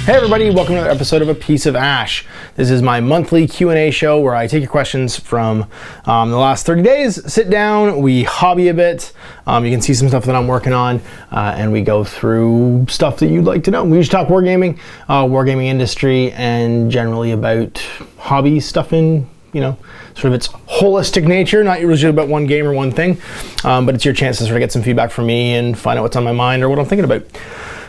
Hey everybody, welcome to another episode of A Piece of Ash. This is my monthly Q&A show where I take your questions from the last 30 days, sit down, we hobby a bit, you can see some stuff that I'm working on, and we go through stuff that you'd like to know. We just talk wargaming industry, and generally about hobby stuff in, sort of its holistic nature, not usually about one game or one thing, but it's your chance to sort of get some feedback from me and find out what's on my mind or what I'm thinking about.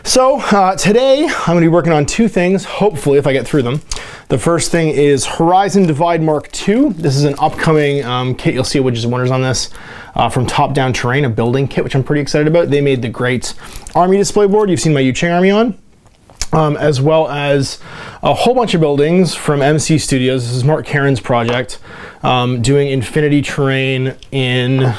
So today I'm going to be working on two things, hopefully, if I get through them. The first thing is Horizon Divide Mark II. This is an upcoming kit. You'll see Widgets and Wonders on this from Top Down Terrain, a building kit, which I'm pretty excited about. They made the great army display board you've seen my Yuching army on, as well as a whole bunch of buildings from MC Studios. This is Mark Caron's project, doing infinity terrain in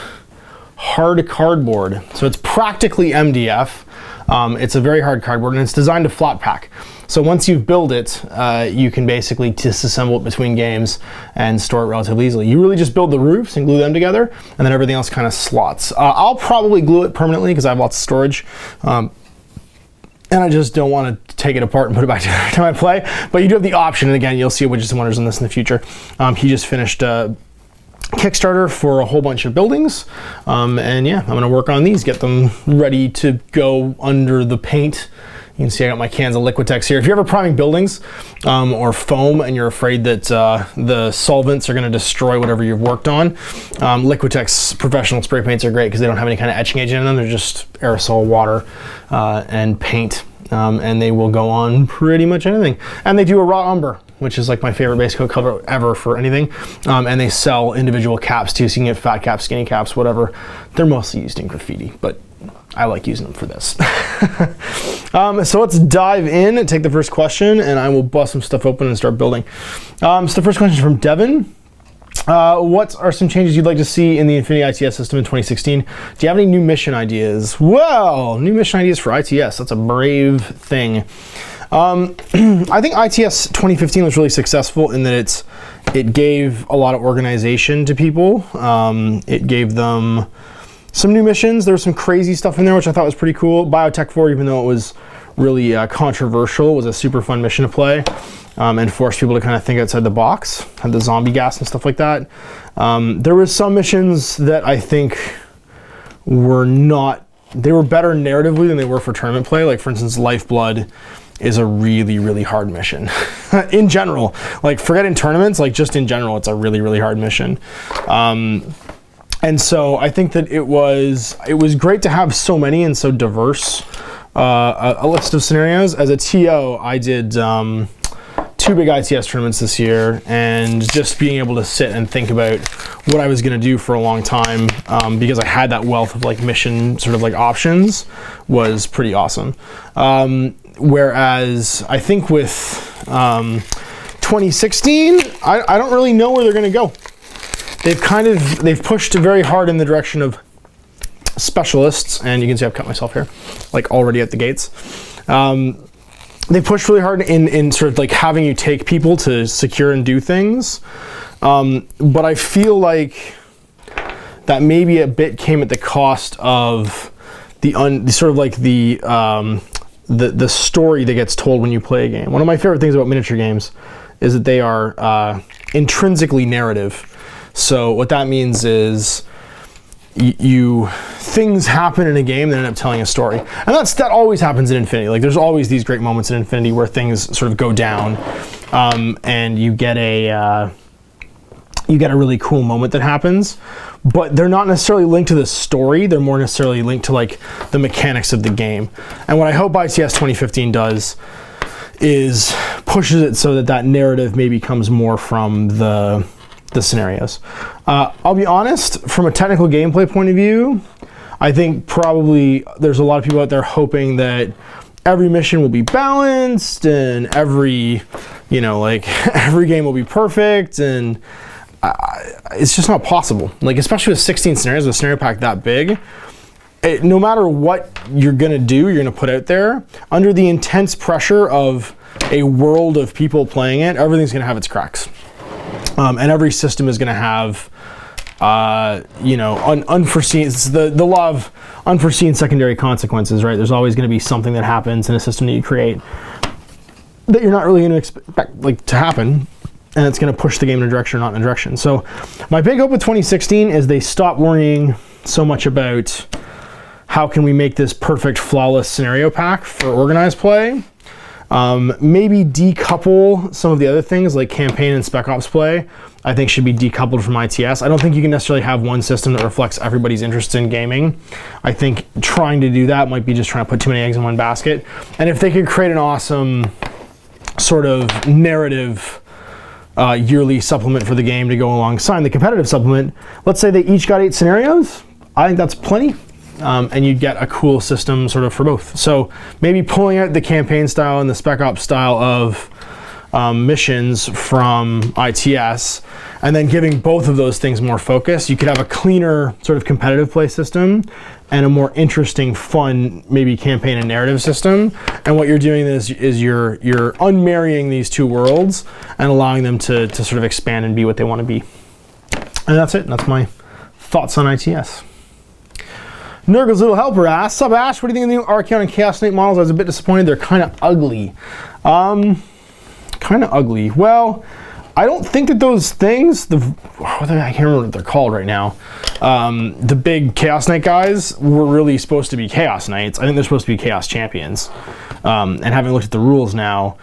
hard cardboard. So it's practically MDF. It's a very hard cardboard, and it's designed to flat pack. So once you build it, you can basically disassemble it between games and store it relatively easily. You really just build the roofs and glue them together, and then everything else kind of slots. I'll probably glue it permanently because I have lots of storage. And I just don't want to take it apart and put it back together every time I play. But you do have the option, and again, you'll see Widgets and Wonders on this in the future. He just finished Kickstarter for a whole bunch of buildings, and yeah, I'm going to work on these, get them ready to go under the paint. You can see I got my cans of Liquitex here. If you're ever priming buildings or foam and you're afraid that the solvents are going to destroy whatever you've worked on, Liquitex professional spray paints are great because they don't have any kind of etching agent in them. They're just aerosol water and paint, and they will go on pretty much anything. And they do a raw umber, which is like my favorite base coat color ever for anything. And they sell individual caps too, so you can get fat caps, skinny caps, whatever. They're mostly used in graffiti, but I like using them for this. So let's dive in and take the first question, and I will bust some stuff open and start building. So the first question is from Devin. What are some changes you'd like to see in the Infinity ITS system in 2016? Do you have any new mission ideas? Well, new mission ideas for ITS. That's a brave thing. I think ITS 2015 was really successful in that it gave a lot of organization to people. It gave them some new missions. There was some crazy stuff in there, which I thought was pretty cool. Biotech 4, even though it was really controversial, was a super fun mission to play, and forced people to kind of think outside the box. Had the zombie gas and stuff like that. There was some missions that I think were they were better narratively than they were for tournament play. Like, for instance, Lifeblood is a really, really hard mission. In general, like, forget in tournaments, like just in general, it's a really, really hard mission. And so I think that it was great to have so many and so diverse a list of scenarios. As a TO, I did 2 big ITS tournaments this year, and just being able to sit and think about what I was going to do for a long time, because I had that wealth of like mission sort of like options, was pretty awesome. Whereas I think with 2016, I don't really know where they're going to go. They've pushed very hard in the direction of specialists, and you can see I've cut myself here, like already at the gates. They pushed really hard in sort of like having you take people to secure and do things, but I feel like that maybe a bit came at the cost of the story that gets told when you play a game. One of my favorite things about miniature games is that they are intrinsically narrative. So what that means is things happen in a game that end up telling a story, and that always happens in Infinity. Like, there's always these great moments in Infinity where things sort of go down, and you get a really cool moment that happens, but they're not necessarily linked to the story. They're more necessarily linked to like the mechanics of the game. And what I hope ITS 2015 does is pushes it so that narrative maybe comes more from the scenarios. I'll be honest, from a technical gameplay point of view, I think probably there's a lot of people out there hoping that every mission will be balanced and every game will be perfect, and it's just not possible. Like, especially with 16 scenarios, with a scenario pack that big, no matter what you're gonna do, you're gonna put out there, under the intense pressure of a world of people playing it, everything's gonna have its cracks. And every system is going to have, unforeseen. It's the law of unforeseen secondary consequences, right? There's always going to be something that happens in a system that you create. that you're not really going to expect like to happen, and it's going to push the game in a direction or not in a direction. So my big hope with 2016 is they stop worrying so much about how can we make this perfect flawless scenario pack for organized play. Maybe decouple some of the other things like campaign and spec ops play. I think should be decoupled from ITS. I don't think you can necessarily have one system that reflects everybody's interest in gaming. I think trying to do that might be just trying to put too many eggs in one basket. And if they could create an awesome sort of narrative yearly supplement for the game to go alongside the competitive supplement, let's say they each got 8 scenarios, I think that's plenty. And you'd get a cool system sort of for both. So maybe pulling out the campaign style and the spec ops style of missions from ITS, and then giving both of those things more focus. You could have a cleaner sort of competitive play system and a more interesting, fun, maybe campaign and narrative system. And what you're doing is you're unmarrying these two worlds and allowing them to sort of expand and be what they want to be. And that's it. That's my thoughts on ITS. Nurgle's Little Helper asks, "Sup Ash, what do you think of the new Archeon and Chaos Knight models? I was a bit disappointed. They're kind of ugly." Kind of ugly. Well, I don't think that those things, I can't remember what they're called right now. The big Chaos Knight guys were really supposed to be Chaos Knights. I think they're supposed to be Chaos Champions. And having looked at the rules now,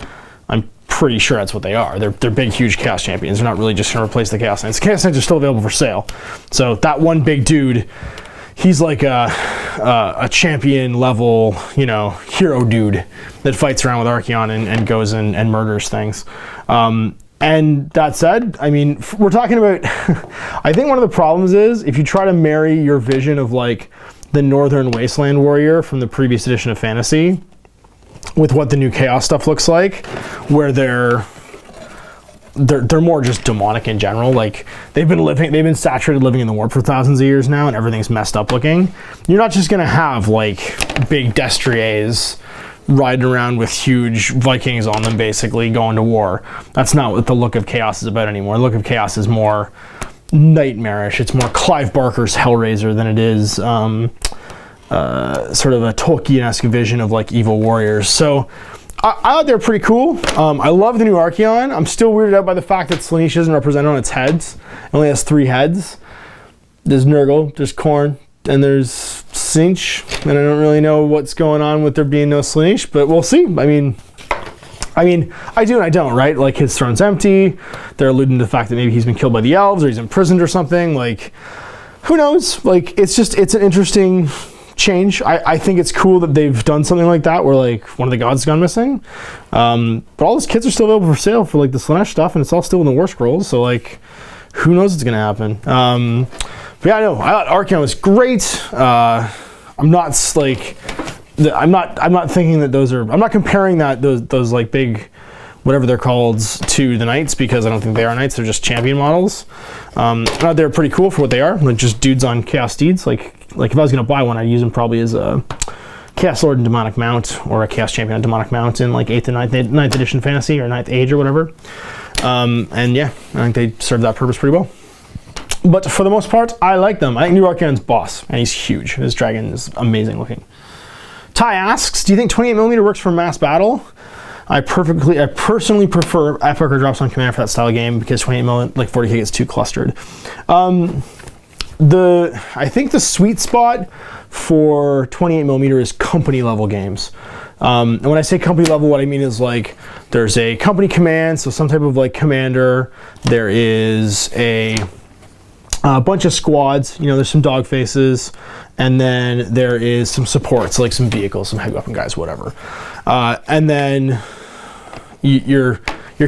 I'm pretty sure that's what they are. They're big, huge Chaos Champions. They're not really just going to replace the Chaos Knights. The Chaos Knights are still available for sale. So that one big dude, he's like a champion level, hero dude that fights around with Archeon and goes and murders things. And that said, I mean, we're talking about, I think one of the problems is if you try to marry your vision of like the Northern Wasteland Warrior from the previous edition of Fantasy with what the new Chaos stuff looks like, where they're more just demonic in general. Like they've been saturated living in the warp for thousands of years now, and everything's messed up looking. You're not just gonna have like big destriers riding around with huge Vikings on them, basically going to war. That's not what the look of Chaos is about anymore. The look of Chaos is more nightmarish. It's more Clive Barker's Hellraiser than it is sort of a Tolkien-esque vision of like evil warriors. So I thought they're pretty cool. I love the new Archeon. I'm still weirded out by the fact that Slaanesh isn't represented on its heads. It only has 3 heads. There's Nurgle, there's Khorne, and there's Tzeentch. And I don't really know what's going on with there being no Slaanesh, but we'll see. I mean, I do and I don't, right? Like his throne's empty. They're alluding to the fact that maybe he's been killed by the elves or he's imprisoned or something. Like, who knows? Like, it's an interesting change. I think it's cool that they've done something like that where like one of the gods has gone missing. But all those kits are still available for sale for like the Slaanesh stuff, and it's all still in the War Scrolls, so like who knows what's gonna happen. But yeah, no, I thought Archeon was great. I'm not thinking that those are, I'm not comparing those like big whatever they're called to the Knights, because I don't think they are Knights, they're just champion models. I thought they're pretty cool for what they are, like just dudes on Chaos Steeds. Like if I was gonna buy one, I'd use them probably as a Chaos Lord and Demonic Mount, or a Chaos Champion and Demonic Mount in like 8th and 9th edition Fantasy, or 9th Age or whatever. And yeah, I think they serve that purpose pretty well. But for the most part, I like them. I think New Archeon's boss, and he's huge. His dragon is amazing looking. Ty asks, do you think 28mm works for mass battle? I personally prefer Epic or Drops on Command for that style of game, because 28mm, like 40k, gets too clustered. I think the sweet spot for 28mm is company level games. And when I say company level, what I mean is like there's a company command, so some type of like commander. There is a bunch of squads, there's some dog faces, and then there is some supports, like some vehicles, some heavy weapon guys, whatever. And then you're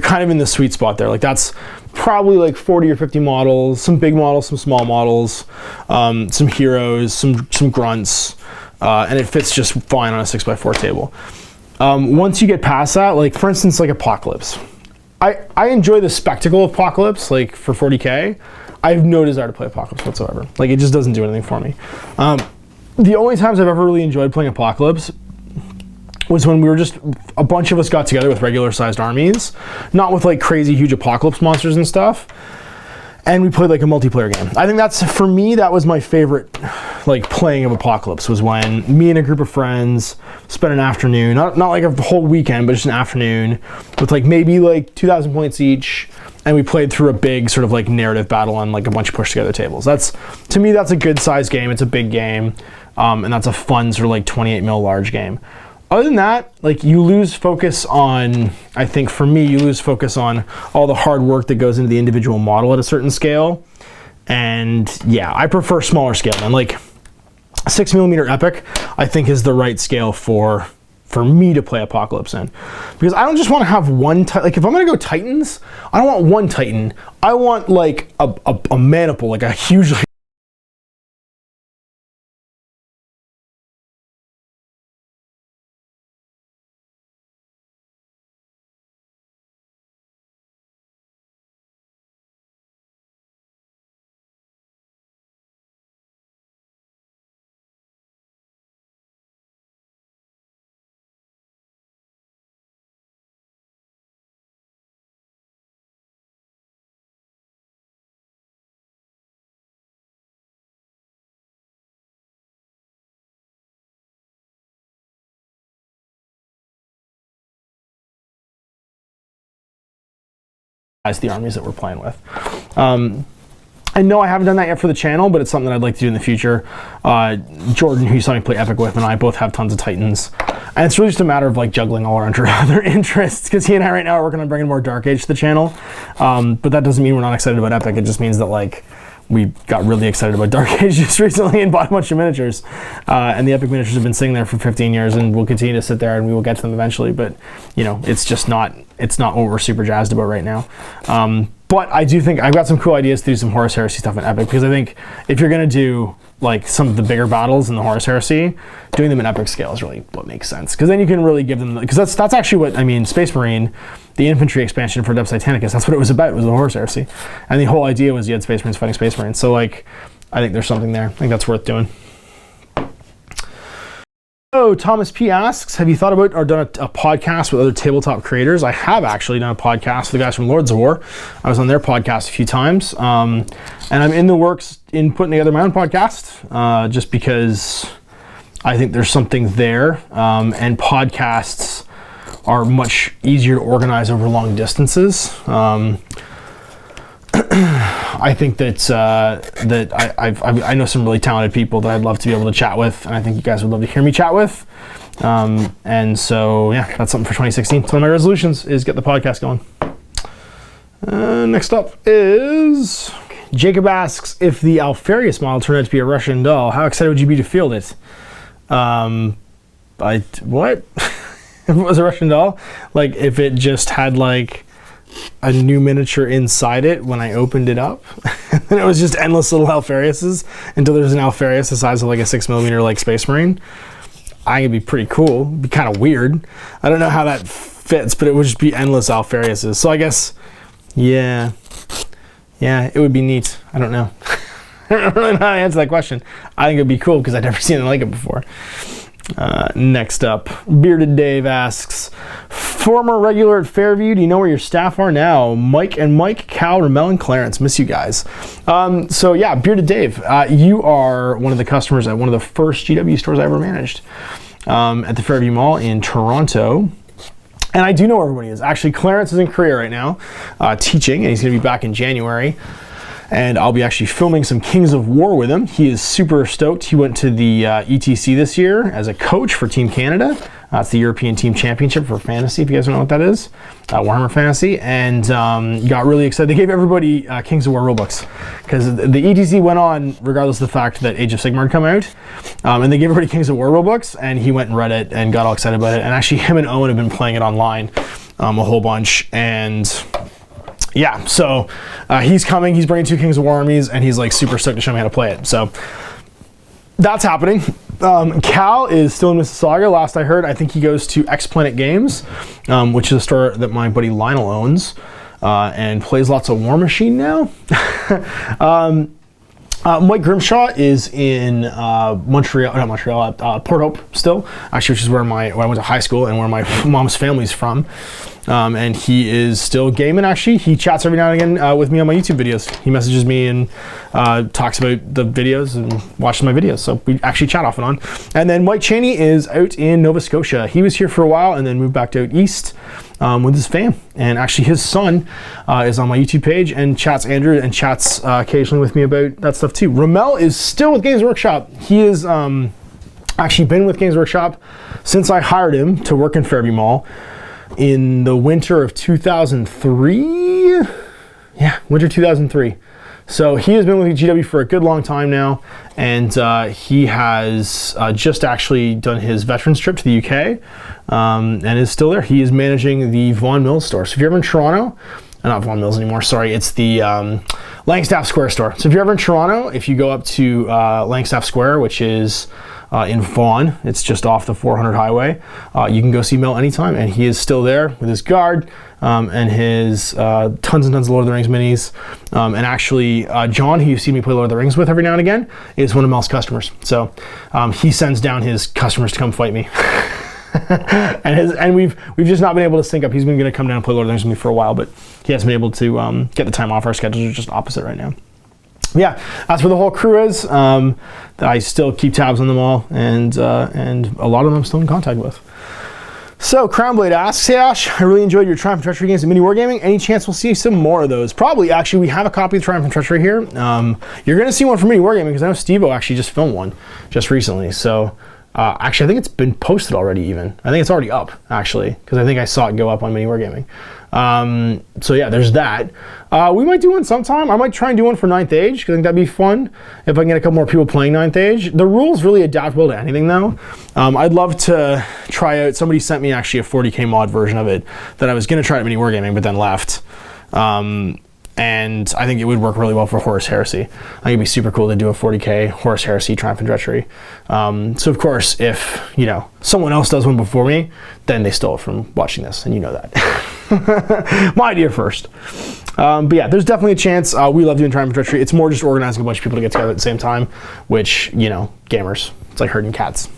kind of in the sweet spot there. Like that's probably like 40 or 50 models, some big models, some small models, some heroes, some grunts, and it fits just fine on a 6x4 table. Once you get past that, like for instance, like Apocalypse. I enjoy the spectacle of Apocalypse, like for 40k. I have no desire to play Apocalypse whatsoever. Like it just doesn't do anything for me. The only times I've ever really enjoyed playing Apocalypse was when we were just, a bunch of us got together with regular sized armies, not with like crazy huge Apocalypse monsters and stuff. and we played like a multiplayer game. I think that's, for me, that was my favorite like playing of Apocalypse, was when me and a group of friends spent an afternoon, not like a whole weekend, but just an afternoon with like maybe like 2,000 points each, and we played through a big sort of like narrative battle on like a bunch of push together tables. That's, to me, that's a good size game. It's a big game, and that's a fun sort of like 28 mil large game. Other than that, like, you lose focus on, I think for me, you lose focus on all the hard work that goes into the individual model at a certain scale. And yeah, I prefer smaller scale. And like 6mm Epic, I think, is the right scale for me to play Apocalypse in. Because I don't just want to have one, like if I'm going to go Titans, I don't want one Titan. I want like a maniple, like a huge, as the armies that we're playing with. I know I haven't done that yet for the channel, but it's something that I'd like to do in the future. Jordan, who you saw me play Epic with, and I both have tons of Titans. And it's really just a matter of like juggling all our other interests, because he and I right now are working on bringing more Dark Age to the channel. But that doesn't mean we're not excited about Epic. It just means that like we got really excited about Dark Age just recently and bought a bunch of miniatures. And the Epic miniatures have been sitting there for 15 years and will continue to sit there, and we will get to them eventually. But you know, it's just not, it's not what we're super jazzed about right now. But I do think I've got some cool ideas to do some Horus Heresy stuff in Epic, because I think if you're going to do like some of the bigger battles in the Horus Heresy, doing them in Epic scale is really what makes sense. Because then you can really give them, because that's actually what, I mean, Space Marine, the infantry expansion for Depth Titanicus, that's what it was about, was the Horus Heresy. And the whole idea was you had Space Marines fighting Space Marines. So like, I think there's something there. I think that's worth doing. So Thomas P asks, have you thought about or done a podcast with other tabletop creators? I have actually done a podcast with the guys from Lords of War. I was on their podcast a few times. And I'm in the works in putting together my own podcast, just because I think there's something there. And podcasts are much easier to organize over long distances. I think that I know some really talented people that I'd love to be able to chat with, and I think you guys would love to hear me chat with. And so yeah, that's something for 2016. So one of my resolutions is get the podcast going. Next up is Jacob asks, if the Alfarius model turned out to be a Russian doll, how excited would you be to field it? What? If it was a Russian doll, like if it just had like a new miniature inside it when I opened it up, and it was just endless little Alfariuses until there's an Alfarius the size of like a 6mm like Space Marine, I think it'd be pretty cool. It'd be kind of weird. I don't know how that fits, but it would just be endless Alfariuses. So I guess, yeah, it would be neat. I don't know. I don't really know how to answer that question. I think it'd be cool because I'd never seen anything like it before. Next up, Bearded Dave asks, former regular at Fairview, do you know where your staff are now? Mike, Cal, Ramel, and Clarence. Miss you guys. So yeah, Bearded Dave, you are one of the customers at one of the first GW stores I ever managed, at the Fairview Mall in Toronto. And I do know where everybody is. Actually, Clarence is in Korea right now, teaching, and he's going to be back in January. And I'll be actually filming some Kings of War with him. He is super stoked. He went to the ETC this year as a coach for Team Canada. It's the European Team Championship for Fantasy, if you guys don't know what that is. Warhammer Fantasy. And got really excited. They gave everybody Kings of War rulebooks, because the ETC went on regardless of the fact that Age of Sigmar had come out. And they gave everybody Kings of War rulebooks, and he went and read it and got all excited about it. And actually him and Owen have been playing it online a whole bunch. And yeah, so he's coming, he's bringing 2 Kings of War armies, and he's like super stoked to show me how to play it. So that's happening. Cal is still in Mississauga, last I heard. I think he goes to X Planet Games, which is a store that my buddy Lionel owns, and plays lots of War Machine now. Mike Grimshaw is in Port Hope still, actually, which is where I went to high school and where my mom's family's from. And he is still gaming, actually. He chats every now and again with me on my YouTube videos. He messages me and talks about the videos and watches my videos. So we actually chat off and on. And then Mike Cheney is out in Nova Scotia. He was here for a while and then moved back out east with his fam. And actually his son is on my YouTube page and chats Andrew and chats occasionally with me about that stuff too. Ramel is still with Games Workshop. He is actually been with Games Workshop since I hired him to work in Fairview Mall in the winter of 2003. Yeah, winter 2003. So he has been with GW for a good long time now, and he has just actually done his veterans trip to the UK and is still there. He is managing the Vaughan Mills store. So if you're ever in Toronto, not Vaughan Mills anymore, sorry, it's the Langstaff Square store. So if you're ever in Toronto, if you go up to Langstaff Square, which is in Vaughan, it's just off the 400 highway, you can go see Mel anytime, and he is still there with his guard and his tons and tons of Lord of the Rings minis. And actually, John, who you've seen me play Lord of the Rings with every now and again, is one of Mel's customers. So he sends down his customers to come fight me. and we've just not been able to sync up. He's been going to come down and play Lord of the Rings with me for a while, but he hasn't been able to get the time off. Our schedules are just opposite right now. Yeah, as for the whole crew is, I still keep tabs on them all, and a lot of them I'm still in contact with. So Crownblade asks, hey Ash, I really enjoyed your Triumph and Treachery games and mini wargaming. Any chance we'll see some more of those? Probably. Actually, we have a copy of Triumph and Treachery here. You're going to see one for mini wargaming because I know Steve-O actually just filmed one just recently. So actually, I think it's been posted already even. I think it's already up, actually, because I think I saw it go up on mini wargaming. So yeah, there's that. We might do one sometime. I might try and do one for 9th Age, because I think that'd be fun if I can get a couple more people playing 9th Age. The rules really adaptable to anything though. I'd love to try out, somebody sent me actually a 40k mod version of it that I was going to try at mini wargaming, but then left. And I think it would work really well for Horus Heresy. I think it'd be super cool to do a 40k Horus Heresy Triumph and Treachery. So of course, if someone else does one before me, then they stole it from watching this, and you know that. My idea first. But yeah, there's definitely a chance. We love doing Triumph and Treachery. It's more just organizing a bunch of people to get together at the same time, which, gamers, it's like herding cats.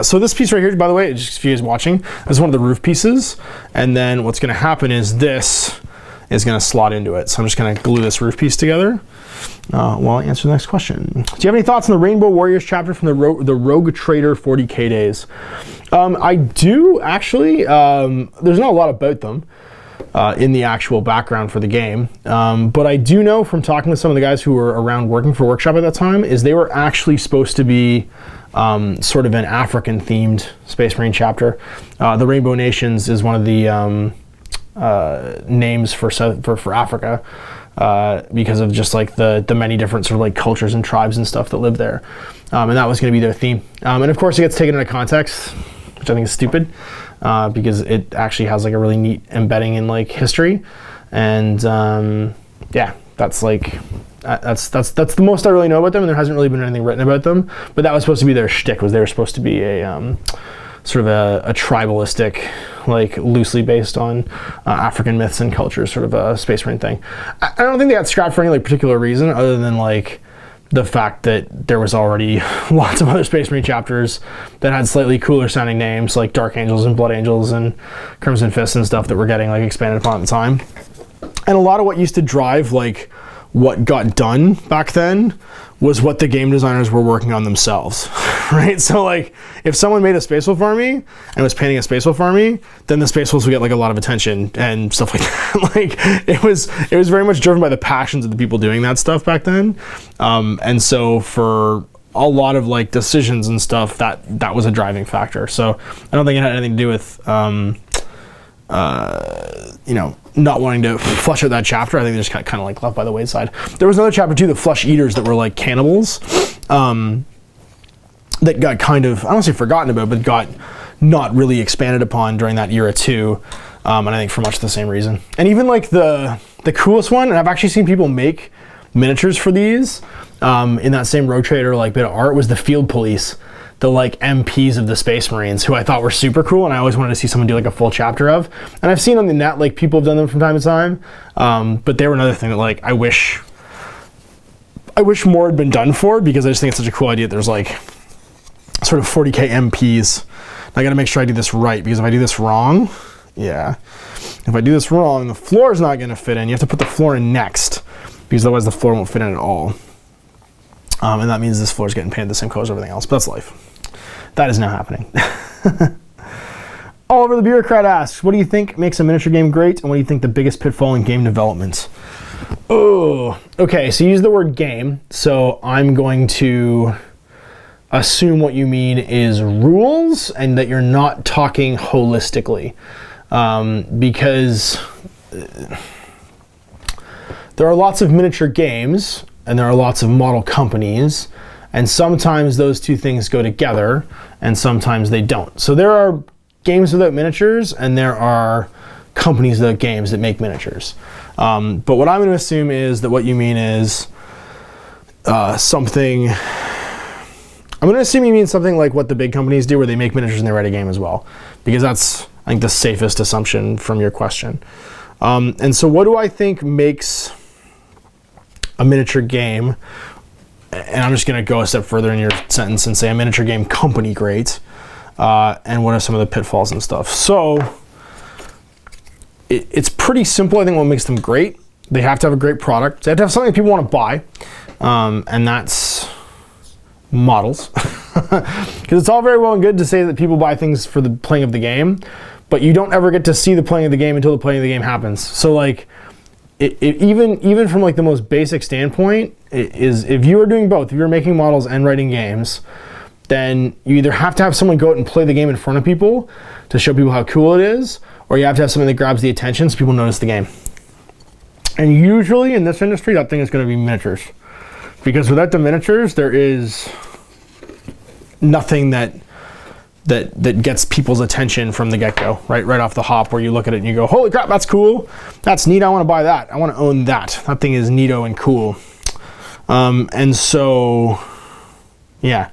So this piece right here, by the way, just if you guys watching, this is one of the roof pieces. And then what's going to happen is this is going to slot into it. So I'm just going to glue this roof piece together while I answer the next question. Do you have any thoughts on the Rainbow Warriors chapter from the Rogue Trader 40k days? I do, actually. There's not a lot about them in the actual background for the game. But I do know from talking with some of the guys who were around working for Workshop at that time, is they were actually supposed to be sort of an African-themed Space Marine chapter. The Rainbow Nations is one of the names for Africa because of just like the many different sort of like cultures and tribes and stuff that live there, and that was going to be their theme. And of course it gets taken into context, which I think is stupid because it actually has like a really neat embedding in like history, and yeah, that's like that's the most I really know about them, and there hasn't really been anything written about them, but that was supposed to be their shtick, was they were supposed to be a sort of a tribalistic, like loosely based on African myths and cultures, sort of a Space Marine thing. I don't think they got scrapped for any like particular reason other than like the fact that there was already lots of other Space Marine chapters that had slightly cooler sounding names like Dark Angels and Blood Angels and Crimson Fists and stuff that were getting like expanded upon at the time. And a lot of what used to drive like what got done back then was what the game designers were working on themselves, right? So like if someone made a Space Wolf army and was painting a Space Wolf army, then the Space Wolves would get like a lot of attention and stuff like that. Like it was very much driven by the passions of the people doing that stuff back then. And so for a lot of like decisions and stuff, that was a driving factor. So I don't think it had anything to do with not wanting to flush out that chapter. I think they just kind of like left by the wayside. There was another chapter too, the Flesh Eaters, that were like cannibals, that got kind of, I don't say forgotten about, but got not really expanded upon during that era too. And I think for much the same reason. And even like the coolest one, and I've actually seen people make miniatures for these in that same Rogue Trader like bit of art, was the Field Police, the like MPs of the Space Marines, who I thought were super cool, and I always wanted to see someone do like a full chapter of. And I've seen on the net like people have done them from time to time, but they were another thing that like I wish I wish more had been done for it, because I just think it's such a cool idea. There's like sort of 40K MPs. I got to make sure I do this right, because if I do this wrong, if I do this wrong, the floor is not going to fit in. You have to put the floor in next, because otherwise the floor won't fit in at all. And that means this floor is getting painted the same color as everything else, but that's life. That is now happening. Oliver the Bureaucrat asks, what do you think makes a miniature game great, and what do you think the biggest pitfall in game development? Oh, okay, so you use the word game, so I'm going to assume what you mean is rules, and that you're not talking holistically. Because there are lots of miniature games, and there are lots of model companies, and sometimes those two things go together, and sometimes they don't. So there are games without miniatures, and there are companies without games that make miniatures. But what I'm going to assume is that what you mean is something... I'm going to assume you mean something like what the big companies do, where they make miniatures and they write a game as well, because that's, I think, the safest assumption from your question. And so what do I think makes a miniature game, and I'm just going to go a step further in your sentence and say a miniature game company great, and what are some of the pitfalls and stuff. So it's pretty simple, I think, what makes them great. They have to have a great product. They have to have something that people want to buy, and that's models. Because it's all very well and good to say that people buy things for the playing of the game, but you don't ever get to see the playing of the game until the playing of the game happens. So like, even from like the most basic standpoint, is if you are doing both, if you're making models and writing games, then you either have to have someone go out and play the game in front of people to show people how cool it is, or you have to have something that grabs the attention so people notice the game. And usually in this industry, that thing is going to be miniatures. Because without the miniatures, there is nothing that gets people's attention from the get-go, right off the hop, where you look at it and you go, holy crap, that's cool, that's neat, I want to buy that, I want to own that, that thing is neato and cool. And so, yeah,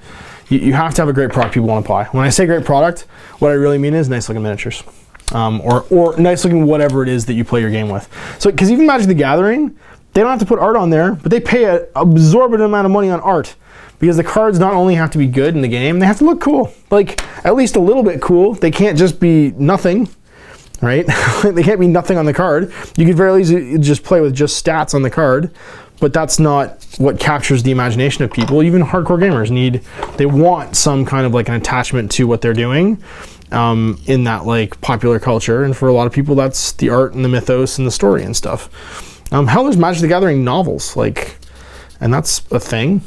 you have to have a great product people want to buy. When I say great product, what I really mean is nice looking miniatures, or nice looking whatever it is that you play your game with. So, because even Magic the Gathering, they don't have to put art on there, but they pay an absorbent amount of money on art, because the cards not only have to be good in the game, they have to look cool, like at least a little bit cool. They can't just be nothing, right? They can't be nothing on the card. You could very easily just play with just stats on the card, but that's not what captures the imagination of people. Even hardcore gamers they want some kind of like an attachment to what they're doing in that like popular culture, and for a lot of people that's the art and the mythos and the story and stuff. Hell, there's Magic the Gathering novels, like, and that's a thing,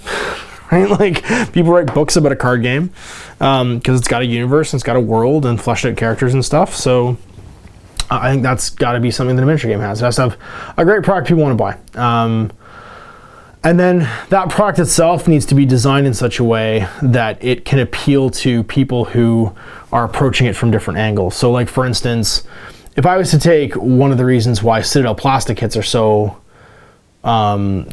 right? Like, people write books about a card game because it's got a universe and it's got a world and fleshed out characters and stuff. So I think that's got to be something that a miniature game has. It has to have a great product people want to buy. And then that product itself needs to be designed in such a way that it can appeal to people who are approaching it from different angles. So like, for instance, if I was to take one of the reasons why Citadel plastic kits are so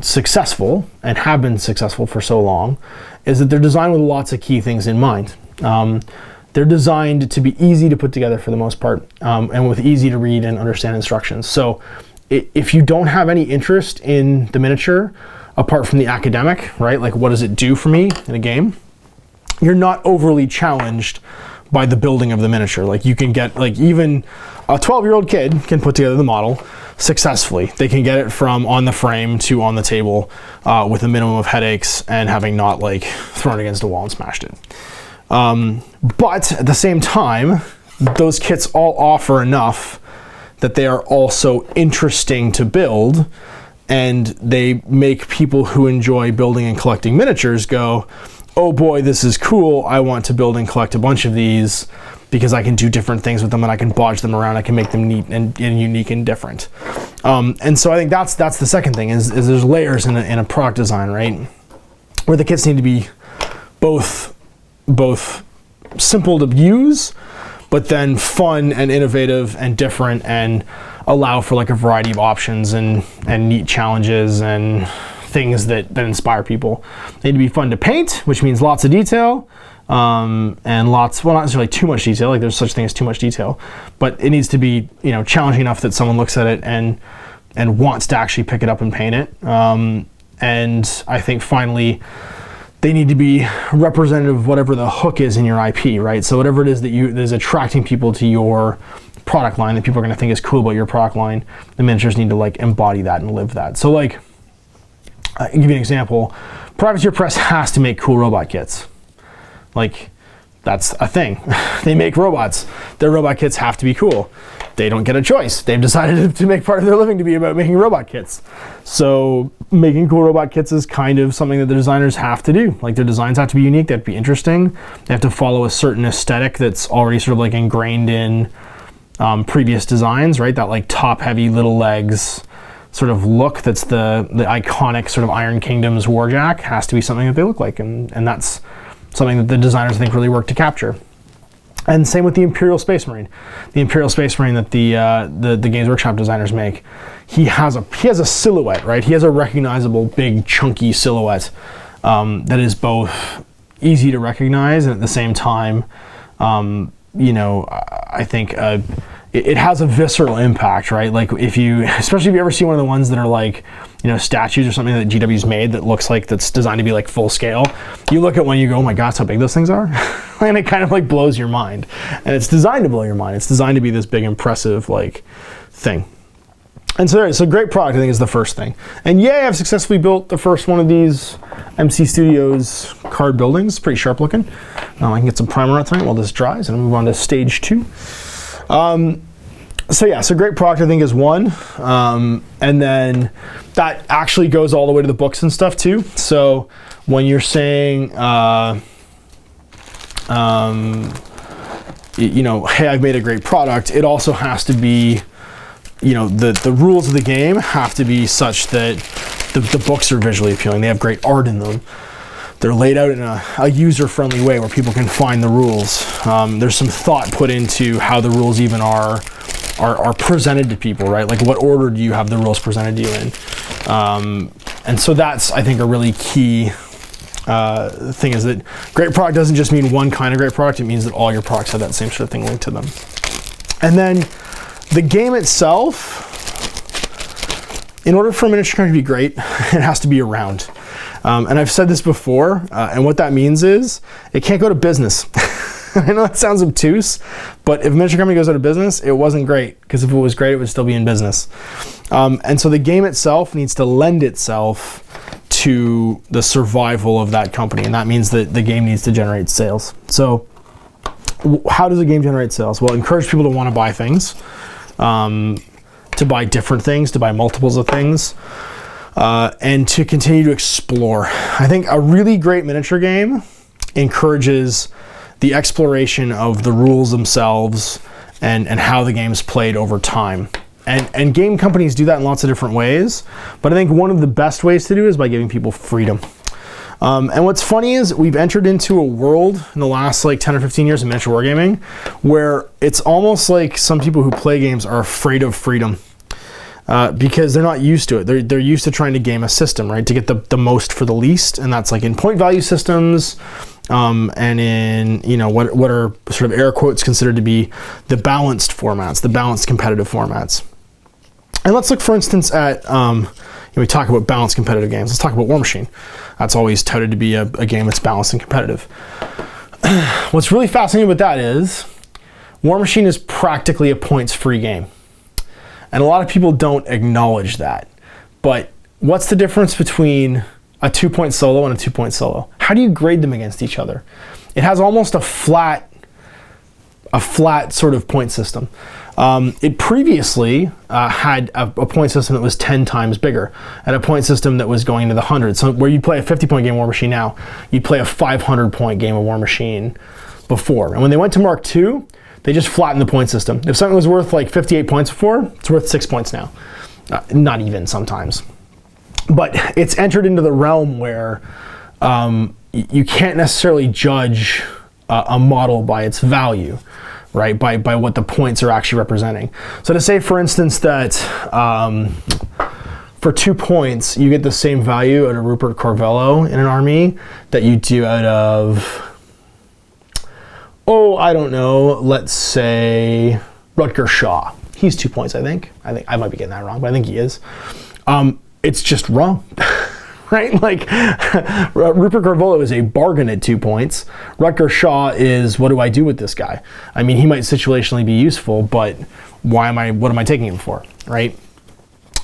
successful and have been successful for so long, is that they're designed with lots of key things in mind. They're designed to be easy to put together for the most part, and with easy to read and understand instructions. So if you don't have any interest in the miniature, apart from the academic, right? Like, what does it do for me in a game? You're not overly challenged by the building of the miniature. Like, you can get, like, even a 12-year-old kid can put together the model successfully. They can get it from on the frame to on the table with a minimum of headaches and having not like thrown it against a wall and smashed it. But at the same time, those kits all offer enough that they are also interesting to build, and they make people who enjoy building and collecting miniatures go, oh boy, this is cool, I want to build and collect a bunch of these because I can do different things with them and I can bodge them around, I can make them neat and unique and different. And so I think that's the second thing, is there's layers in a product design, right? Where the kits need to be both simple to use, but then fun and innovative and different, and allow for like a variety of options and neat challenges and things that inspire people. They need to be fun to paint, which means lots of detail, and lots, well, not necessarily too much detail, like there's such thing as too much detail, but it needs to be, you know, challenging enough that someone looks at it and wants to actually pick it up and paint it. And I think finally, they need to be representative of whatever the hook is in your IP, right? So whatever it is that is attracting people to your product line that people are going to think is cool about your product line, the miniatures need to like embody that and live that. So like, I'll give you an example. Privateer Press has to make cool robot kits. Like, that's a thing. They make robots. Their robot kits have to be cool. They don't get a choice. They've decided to make part of their living to be about making robot kits. So making cool robot kits is kind of something that the designers have to do. Like, their designs have to be unique, they have to be interesting. They have to follow a certain aesthetic that's already sort of like ingrained in previous designs, right? That like top heavy little legs sort of look that's the iconic sort of Iron Kingdom's Warjack has to be something that they look like, and that's something that the designers I think really work to capture. And same with the Imperial Space Marine. The Imperial Space Marine that the Games Workshop designers make, he has a silhouette, right? He has a recognizable big chunky silhouette that is both easy to recognize and at the same time, you know, I think it has a visceral impact, right? Like especially if you ever see one of the ones that are like, you know, statues or something that GW's made that looks like that's designed to be like full scale. You look at one, you go, oh my gosh, how big those things are. And it kind of like blows your mind. And it's designed to blow your mind. It's designed to be this big, impressive like thing. And so great product, I think, is the first thing. And yay, I've successfully built the first one of these MC Studios card buildings. Pretty sharp looking. I can get some primer on tonight while this dries and move on to stage 2. So great product, I think, is one. And then that actually goes all the way to the books and stuff too. So when you're saying, you know, hey, I've made a great product, it also has to be, you know, the rules of the game have to be such that the books are visually appealing. They have great art in them. They're laid out in a user-friendly way where people can find the rules. There's some thought put into how the rules even are presented to people, right? Like, what order do you have the rules presented to you in? And so that's, I think, a really key thing, is that great product doesn't just mean one kind of great product, it means that all your products have that same sort of thing linked to them. And then the game itself, in order for a miniature game to be great, it has to be around. And I've said this before, and what that means is it can't go to business. I know that sounds obtuse, but if a miniature company goes out of business, it wasn't great, because if it was great, it would still be in business. And so the game itself needs to lend itself to the survival of that company, and that means that the game needs to generate sales. So how does a game generate sales? Well, encourage people to want to buy things, to buy different things, to buy multiples of things, and to continue to explore. I think a really great miniature game encourages the exploration of the rules themselves and how the game's played over time. And game companies do that in lots of different ways, but I think one of the best ways to do it is by giving people freedom. And what's funny is we've entered into a world in the last like 10 or 15 years of miniature wargaming where it's almost like some people who play games are afraid of freedom. Because they're not used to it. They're used to trying to game a system, right? To get the most for the least, and that's like in point value systems, and in, you know, what are sort of air quotes considered to be the balanced formats, the balanced competitive formats. And let's look, for instance, at we talk about balanced competitive games. Let's talk about War Machine. That's always touted to be a game that's balanced and competitive. What's really fascinating about that is War Machine is practically a points-free game. And a lot of people don't acknowledge that. But what's the difference between a 2-point solo and a 2-point solo? How do you grade them against each other? It has almost a flat sort of point system. It previously had a point system that was 10 times bigger, and a point system that was going into the hundreds. So where you play a 50-point game of War Machine now, you'd play a 500-point game of War Machine before. And when they went to Mark II, they just flattened the point system. If something was worth like 58 points before, it's worth 6 points now. Not even sometimes. But it's entered into the realm where you can't necessarily judge a model by its value, right? By what the points are actually representing. So to say, for instance, that for 2 points, you get the same value out of Rupert Corvello in an army that you do out of, I don't know, let's say Rutger Shaw. He's 2 points, I think. I might be getting that wrong, but I think he is. It's just wrong, right? Like Rupert Garvolo is a bargain at 2 points. Rutger Shaw is, what do I do with this guy? I mean, he might situationally be useful, but what am I taking him for, right?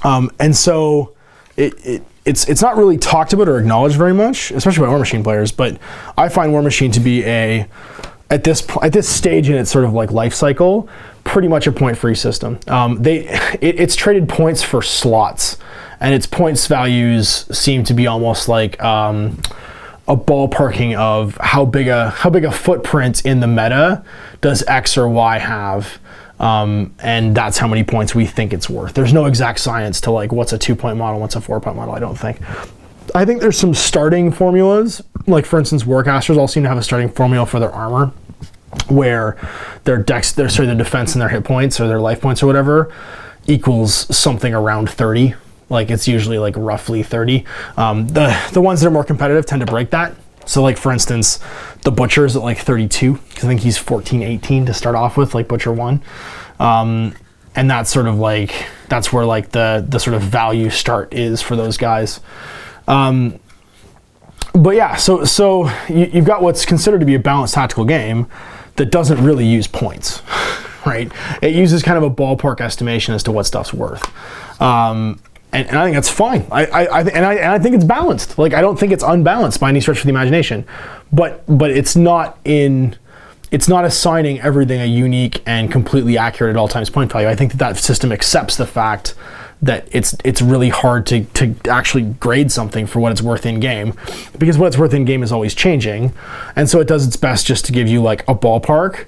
And so it's not really talked about or acknowledged very much, especially by War Machine players, but I find War Machine to be at this stage in its sort of like life cycle, pretty much a point-free system. It's traded points for slots, and its points values seem to be almost like a ballparking of how big a footprint in the meta does X or Y have. And that's how many points we think it's worth. There's no exact science to like what's a 2-point model, what's a 4-point model, I don't think. I think there's some starting formulas, like for instance, Warcasters all seem to have a starting formula for their armor, where their defense and their hit points or their life points or whatever equals something around 30. Like it's usually like roughly 30. The ones that are more competitive tend to break that. So like for instance, the Butcher's at like 32, because I think he's 14, 18 to start off with, like Butcher 1. And that's sort of like, that's where like the sort of value start is for those guys. But yeah, so you've got what's considered to be a balanced tactical game that doesn't really use points, right? It uses kind of a ballpark estimation as to what stuff's worth. And I think that's fine. I think it's balanced. Like I don't think it's unbalanced by any stretch of the imagination, but it's not assigning everything a unique and completely accurate at all times point value. I think that system accepts the fact that it's really hard to actually grade something for what it's worth in game, because what it's worth in game is always changing, and so it does its best just to give you like a ballpark,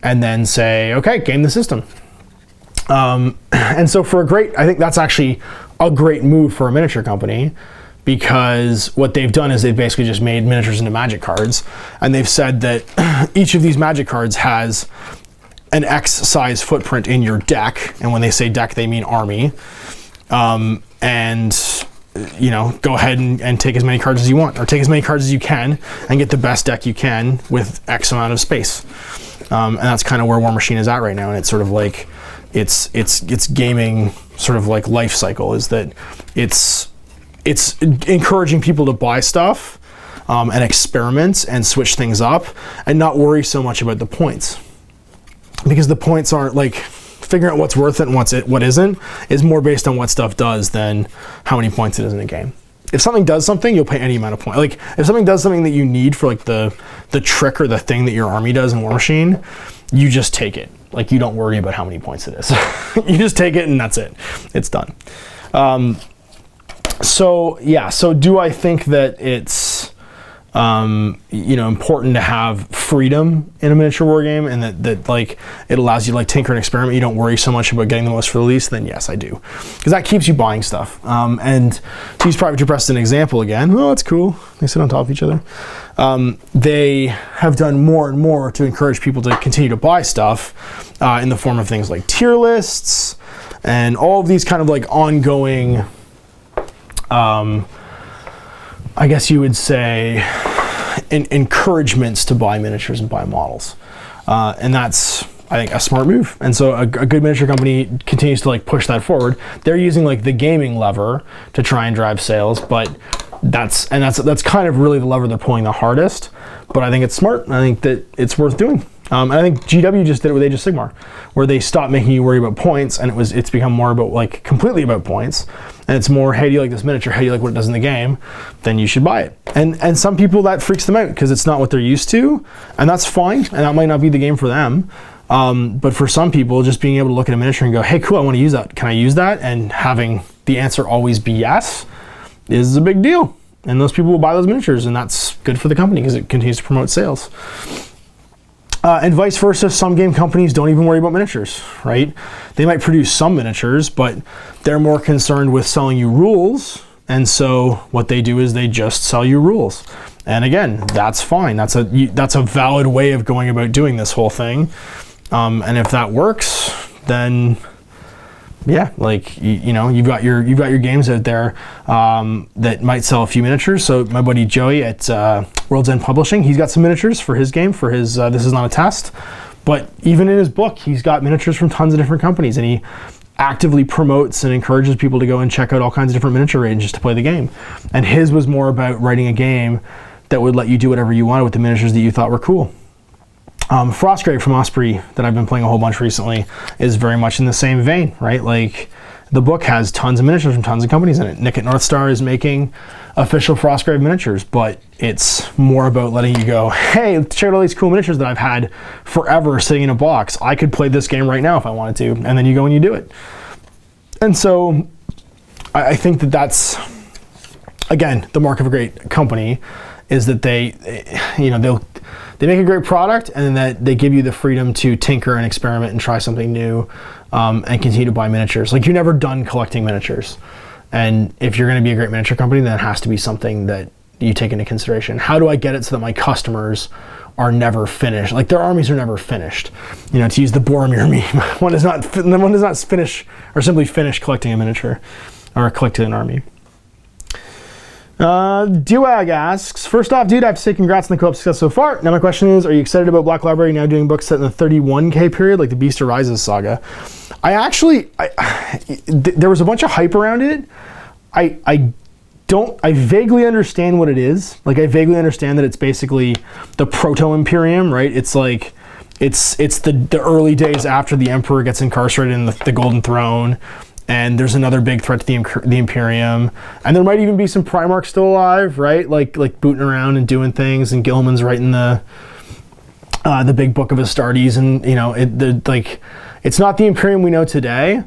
and then say, okay, game the system. And so I think that's actually a great move for a miniature company, because what they've done is they've basically just made miniatures into magic cards, and they've said that each of these magic cards has an X size footprint in your deck, and when they say deck they mean army, and you know, go ahead and take as many cards as you want, or take as many cards as you can and get the best deck you can with X amount of space. And that's kind of where War Machine is at right now, and it's sort of like it's gaming sort of like life cycle is that it's encouraging people to buy stuff and experiment and switch things up and not worry so much about the points, because the points aren't like figuring out what's worth it and what isn't is more based on what stuff does than how many points it is in a game. If something does something, you'll pay any amount of points. Like if something does something that you need for like the trick or the thing that your army does in War Machine, you just take it. Like you don't worry about how many points it is. You just take it and that's it. It's done. So yeah, so do I think that it's important to have freedom in a miniature war game, and that like it allows you to like tinker and experiment, you don't worry so much about getting the most for the least? Then yes, I do, because that keeps you buying stuff. And to use Private Press as an example again, well, it's cool, they sit on top of each other. They have done more and more to encourage people to continue to buy stuff in the form of things like tier lists and all of these kind of like ongoing I guess you would say encouragements to buy miniatures and buy models. And that's, I think, a smart move. And so a good miniature company continues to like push that forward. They're using like the gaming lever to try and drive sales, but that's kind of really the lever they're pulling the hardest. But I think it's smart, and I think that it's worth doing. And I think GW just did it with Age of Sigmar, where they stopped making you worry about points, and it's become more about like completely about points. And it's more, hey, do you like this miniature? Hey, do you like what it does in the game? Then you should buy it. And some people that freaks them out because it's not what they're used to, and that's fine. And that might not be the game for them. But for some people, just being able to look at a miniature and go, hey, cool, I want to use that. Can I use that? And having the answer always be yes is a big deal. And those people will buy those miniatures, and that's good for the company because it continues to promote sales. And vice versa, some game companies don't even worry about miniatures, right? They might produce some miniatures, but they're more concerned with selling you rules. And so what they do is they just sell you rules. And again, that's fine. That's a valid way of going about doing this whole thing. And if that works, then yeah, like you've got your games out there that might sell a few miniatures. So my buddy Joey at World's End Publishing, he's got some miniatures for his game, for his This Is Not a Test. But even in his book, he's got miniatures from tons of different companies, and actively promotes and encourages people to go and check out all kinds of different miniature ranges to play the game. And his was more about writing a game that would let you do whatever you wanted with the miniatures that you thought were cool. Frostgrave from Osprey, that I've been playing a whole bunch recently, is very much in the same vein, right? Like, the book has tons of miniatures from tons of companies in it. Nick at North Star is making official Frostgrave miniatures, but it's more about letting you go, hey, check out all these cool miniatures that I've had forever sitting in a box. I could play this game right now if I wanted to, and then you go and you do it. And so I think that that's, again, the mark of a great company is that they make a great product, and then that they give you the freedom to tinker and experiment and try something new, and continue to buy miniatures. Like, you're never done collecting miniatures. And if you're going to be a great miniature company, then it has to be something that you take into consideration. How do I get it so that my customers are never finished? Like, their armies are never finished. You know, to use the Boromir meme, one does not finish or simply finish collecting a miniature or collecting an army. Duag asks, first off, dude, I have to say congrats on the co-op success so far. Now my question is, are you excited about Black Library now doing books set in the 31K period, like the Beast of Rises saga? There was a bunch of hype around it. I vaguely understand what it is. Like, I vaguely understand that it's basically the Proto-Imperium, right? It's like, it's the early days after the Emperor gets incarcerated in the Golden Throne. And there's another big threat to the Imperium. And there might even be some Primarchs still alive, right? Like booting around and doing things, and Gilman's writing the big book of Astartes, and you know, it's not the Imperium we know today.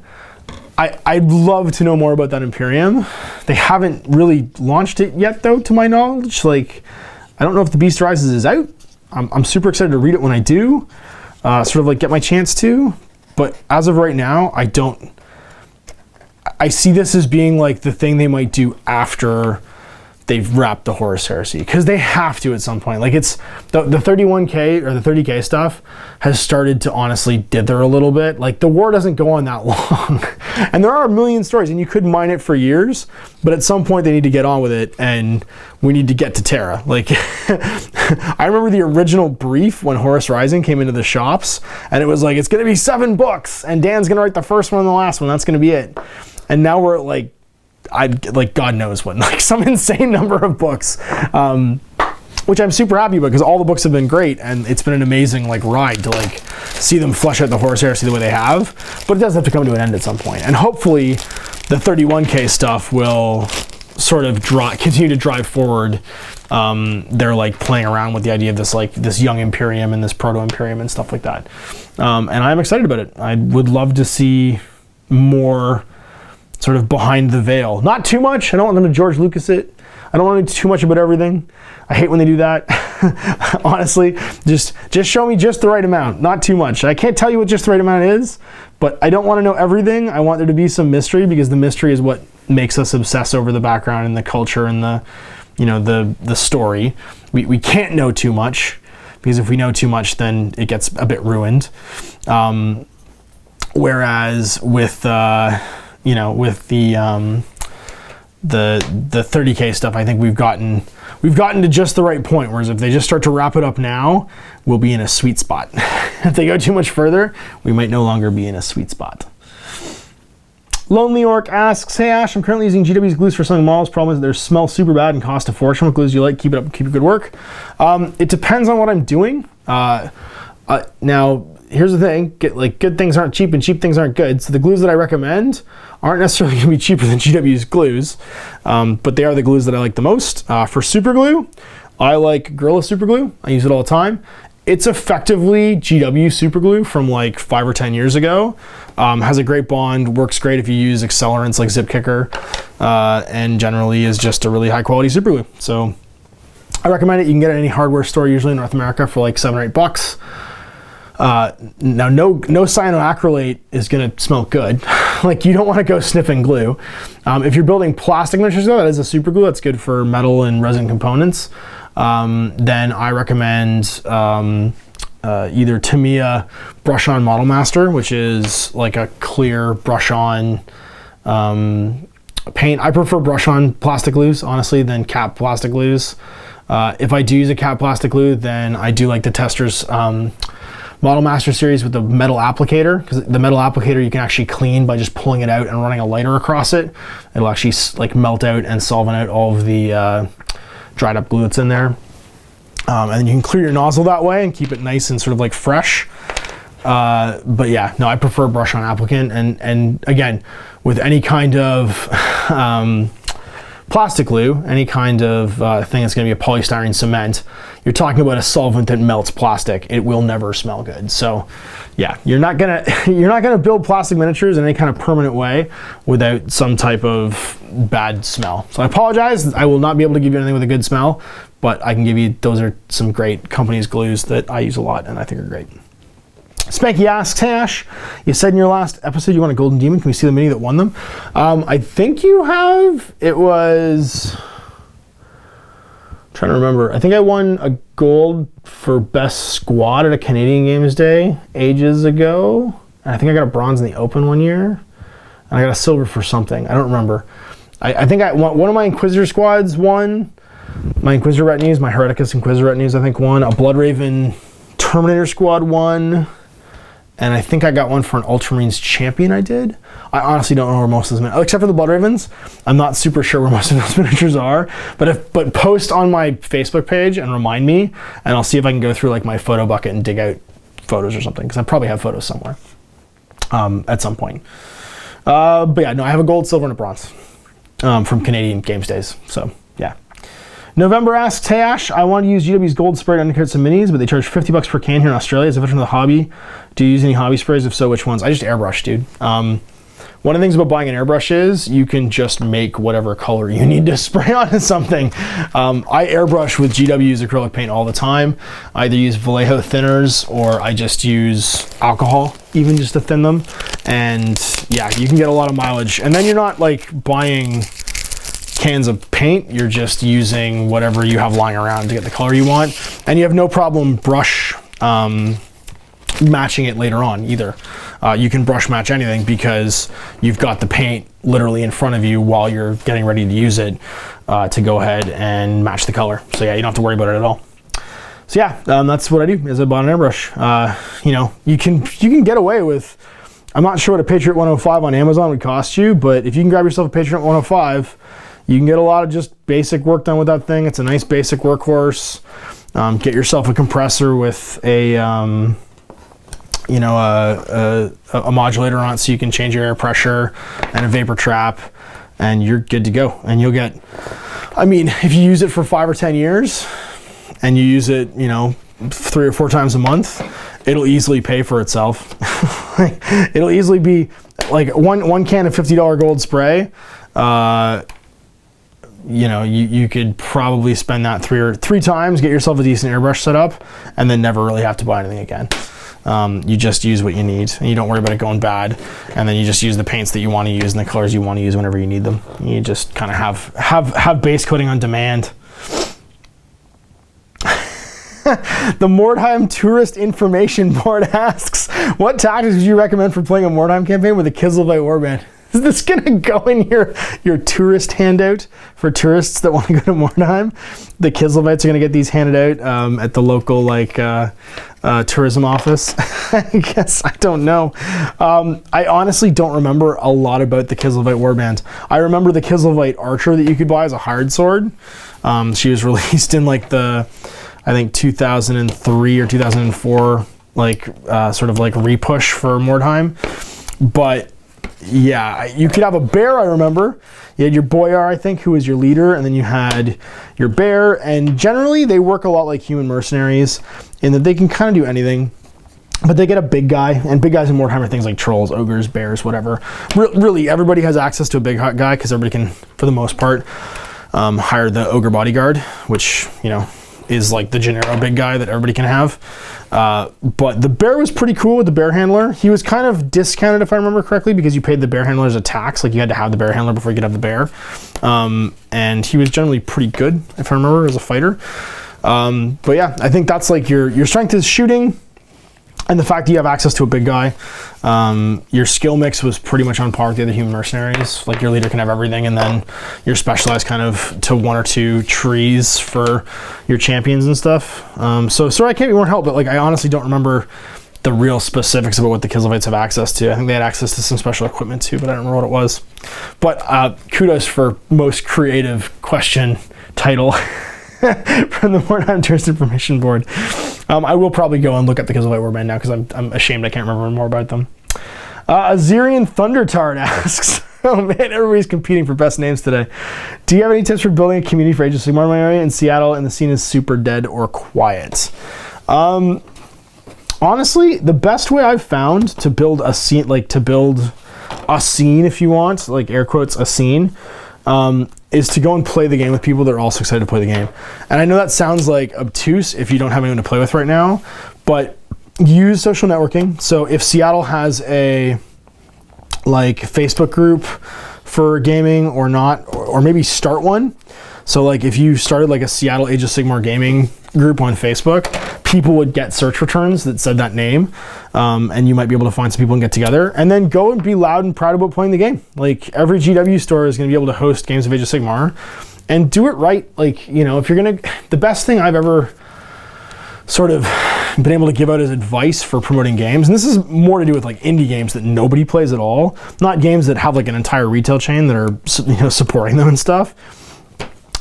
I'd love to know more about that Imperium. They haven't really launched it yet, though, to my knowledge. Like, I don't know if the Beast Rises is out. I'm super excited to read it when I do, sort of like get my chance to. But as of right now, I see this as being like the thing they might do after they've wrapped the Horus Heresy, because they have to at some point. Like, it's the 31K or the 30K stuff has started to honestly dither a little bit. Like, the war doesn't go on that long, and there are a million stories, and you could mine it for years, but at some point they need to get on with it, and we need to get to Terra. Like, I remember the original brief when Horus Rising came into the shops, and it was like, it's going to be 7 books, and Dan's going to write the first one and the last one. That's going to be it. And now we're like, God knows what, like some insane number of books, which I'm super happy about, because all the books have been great, and it's been an amazing like ride to like see them flesh out the Horus Heresy the way they have. But it does have to come to an end at some point, and hopefully the 31K stuff will sort of continue to drive forward. They're like playing around with the idea of this young Imperium and this Proto-Imperium and stuff like that, and I'm excited about it. I would love to see more sort of behind the veil. Not too much. I don't want them to George Lucas it. I don't want to do too much about everything. I hate when they do that. Honestly, just show me just the right amount, not too much. I can't tell you what just the right amount is, but I don't want to know everything. I want there to be some mystery, because the mystery is what makes us obsess over the background and the culture and the story. We can't know too much, because if we know too much, then it gets a bit ruined. Whereas with the 30K stuff, I think we've gotten to just the right point. Whereas if they just start to wrap it up now, we'll be in a sweet spot. If they go too much further, we might no longer be in a sweet spot. Lonely Orc asks, hey Ash, I'm currently using GW's glues for selling models. Problem is they smell super bad and cost a fortune. What glues do you like? Keep it up, keep it good work. It depends on what I'm doing. Now, here's the thing, good things aren't cheap and cheap things aren't good. So the glues that I recommend aren't necessarily going to be cheaper than GW's glues, but they are the glues that I like the most. For super glue, I like Guerrilla super glue. I use it all the time. It's effectively GW super glue from like 5 or 10 years ago. Has a great bond, works great if you use accelerants like Zip Kicker, and generally is just a really high quality super glue. So I recommend it. You can get it at any hardware store, usually in North America, for like $7 or $8. Now, no cyanoacrylate is going to smell good. Like, you don't want to go sniffing glue. If you're building plastic miniatures, though, that is a super glue. That's good for metal and resin components. Then I recommend either Tamiya Brush On Model Master, which is like a clear brush on paint. I prefer brush on plastic glues, honestly, than cap plastic glues. If I do use a cap plastic glue, then I do like the Testors Model Master Series with the metal applicator, because the metal applicator you can actually clean by just pulling it out and running a lighter across it. It'll actually like melt out and solvent out all of the dried up glue that's in there. And then you can clear your nozzle that way and keep it nice and sort of like fresh. But yeah, no, I prefer brush on applicant. And again, with any kind of plastic glue, any kind of thing that's going to be a polystyrene cement, you're talking about a solvent that melts plastic. It will never smell good. So yeah, you're not gonna build plastic miniatures in any kind of permanent way without some type of bad smell. So I apologize, I will not be able to give you anything with a good smell, but I can give you, those are some great companies' glues that I use a lot and I think are great. Spanky asks, hey Ash, you said in your last episode you won a Golden Demon. Can we see the mini that won them? I think you have. It was, I'm trying to remember. I think I won a gold for best squad at a Canadian Games Day ages ago. And I think I got a bronze in the Open one year. And I got a silver for something. I don't remember. I think one of my Inquisitor squads won. My Inquisitor retinues, my Hereticus Inquisitor retinues, I think won. A Bloodraven Terminator squad won. And I think I got one for an Ultramarines champion I did. I honestly don't know where most of those, except for the Bloodravens. I'm not super sure where most of those miniatures are. But post on my Facebook page and remind me, and I'll see if I can go through like my photo bucket and dig out photos or something, because I probably have photos somewhere at some point. But yeah, no, I have a gold, silver, and a bronze from Canadian Games Days. So yeah. November asks, hey Ash, I want to use GW's gold spray to undercut some minis, but they charge $50 per can here in Australia. As a veteran of the hobby, do you use any hobby sprays? If so, which ones? I just airbrush, dude. One of the things about buying an airbrush is you can just make whatever color you need to spray onto something. I airbrush with GW's acrylic paint all the time. I either use Vallejo thinners or I just use alcohol, even just to thin them. And yeah, you can get a lot of mileage. And then you're not like buying cans of paint, you're just using whatever you have lying around to get the color you want, and you have no problem brush matching it later on either. You can brush match anything because you've got the paint literally in front of you while you're getting ready to use it to go ahead and match the color. So yeah, you don't have to worry about it at all. So yeah, that's what I do, is I bought an airbrush. You know, you can get away with, I'm not sure what a Patriot 105 on Amazon would cost you, but if you can grab yourself a Patriot 105, you can get a lot of just basic work done with that thing. It's a nice basic workhorse. Get yourself a compressor with a, you know, a modulator on it so you can change your air pressure, and a vapor trap, and you're good to go. And you'll get, I mean, if you use it for 5 or 10 years and you use it, you know, 3 or 4 times a month, it'll easily pay for itself. It'll easily be like one can of $50 gold spray. You know, you could probably spend that three times, get yourself a decent airbrush set up, and then never really have to buy anything again. You just use what you need, and you don't worry about it going bad, and then you just use the paints that you want to use and the colors you want to use whenever you need them. You just kind of have base coating on demand. The Mordheim Tourist Information Board asks, what tactics would you recommend for playing a Mordheim campaign with a Kizelvite warband? Is this gonna go in your tourist handout for tourists that want to go to Mordheim? The Kizelvites are gonna get these handed out at the local like tourism office. I guess, I don't know. I honestly don't remember a lot about the Kizelvite warband. I remember the Kizelvite archer that you could buy as a hard sword. She was released in like the, I think 2003 or 2004, like sort of like repush for Mordheim. But yeah, you could have a bear, I remember. You had your boyar, I think, who was your leader, and then you had your bear, and generally they work a lot like human mercenaries in that they can kind of do anything, but they get a big guy, and big guys in Mordheim are things like trolls, ogres, bears, whatever. Really, everybody has access to a big hot guy because everybody can, for the most part, hire the ogre bodyguard, which, you know, is like the Gennaro big guy that everybody can have. But the bear was pretty cool with the bear handler. He was kind of discounted, if I remember correctly, because you paid the bear handlers a tax. Like you had to have the bear handler before you could have the bear. And he was generally pretty good, if I remember, as a fighter. But yeah, I think that's like your strength is shooting, and the fact that you have access to a big guy. Your skill mix was pretty much on par with the other human mercenaries. Like your leader can have everything, and then you're specialized kind of to 1 or 2 trees for your champions and stuff. So sorry I can't be more help, but like I honestly don't remember the real specifics about what the Kizzlevites have access to. I think they had access to some special equipment too, but I don't remember what it was. But kudos for most creative question title from the More Hunters Information Board. I will probably go and look at the Kizzlevite Warband now because I'm ashamed I can't remember more about them. Azerian Thundertard asks, oh man, everybody's competing for best names today. Do you have any tips for building a community for Age of Sigmar in my area in Seattle and the scene is super dead or quiet? Honestly, the best way I've found to build a scene, if you want, like air quotes, a scene, is to go and play the game with people that are also excited to play the game. And I know that sounds like obtuse if you don't have anyone to play with right now, but use social networking. So if Seattle has a Facebook group for gaming or not, or maybe start one. So like if you started like a Seattle Age of Sigmar gaming group on Facebook, people would get search returns that said that name, and you might be able to find some people and get together, and then go and be loud and proud about playing the game. Like every GW store is going to be able to host games of Age of Sigmar, and do it right. Like, you know, if you're gonna, the best thing I've ever sort of been able to give out as advice for promoting games, and this is more to do with like indie games that nobody plays at all, not games that have like an entire retail chain that are, you know, supporting them and stuff,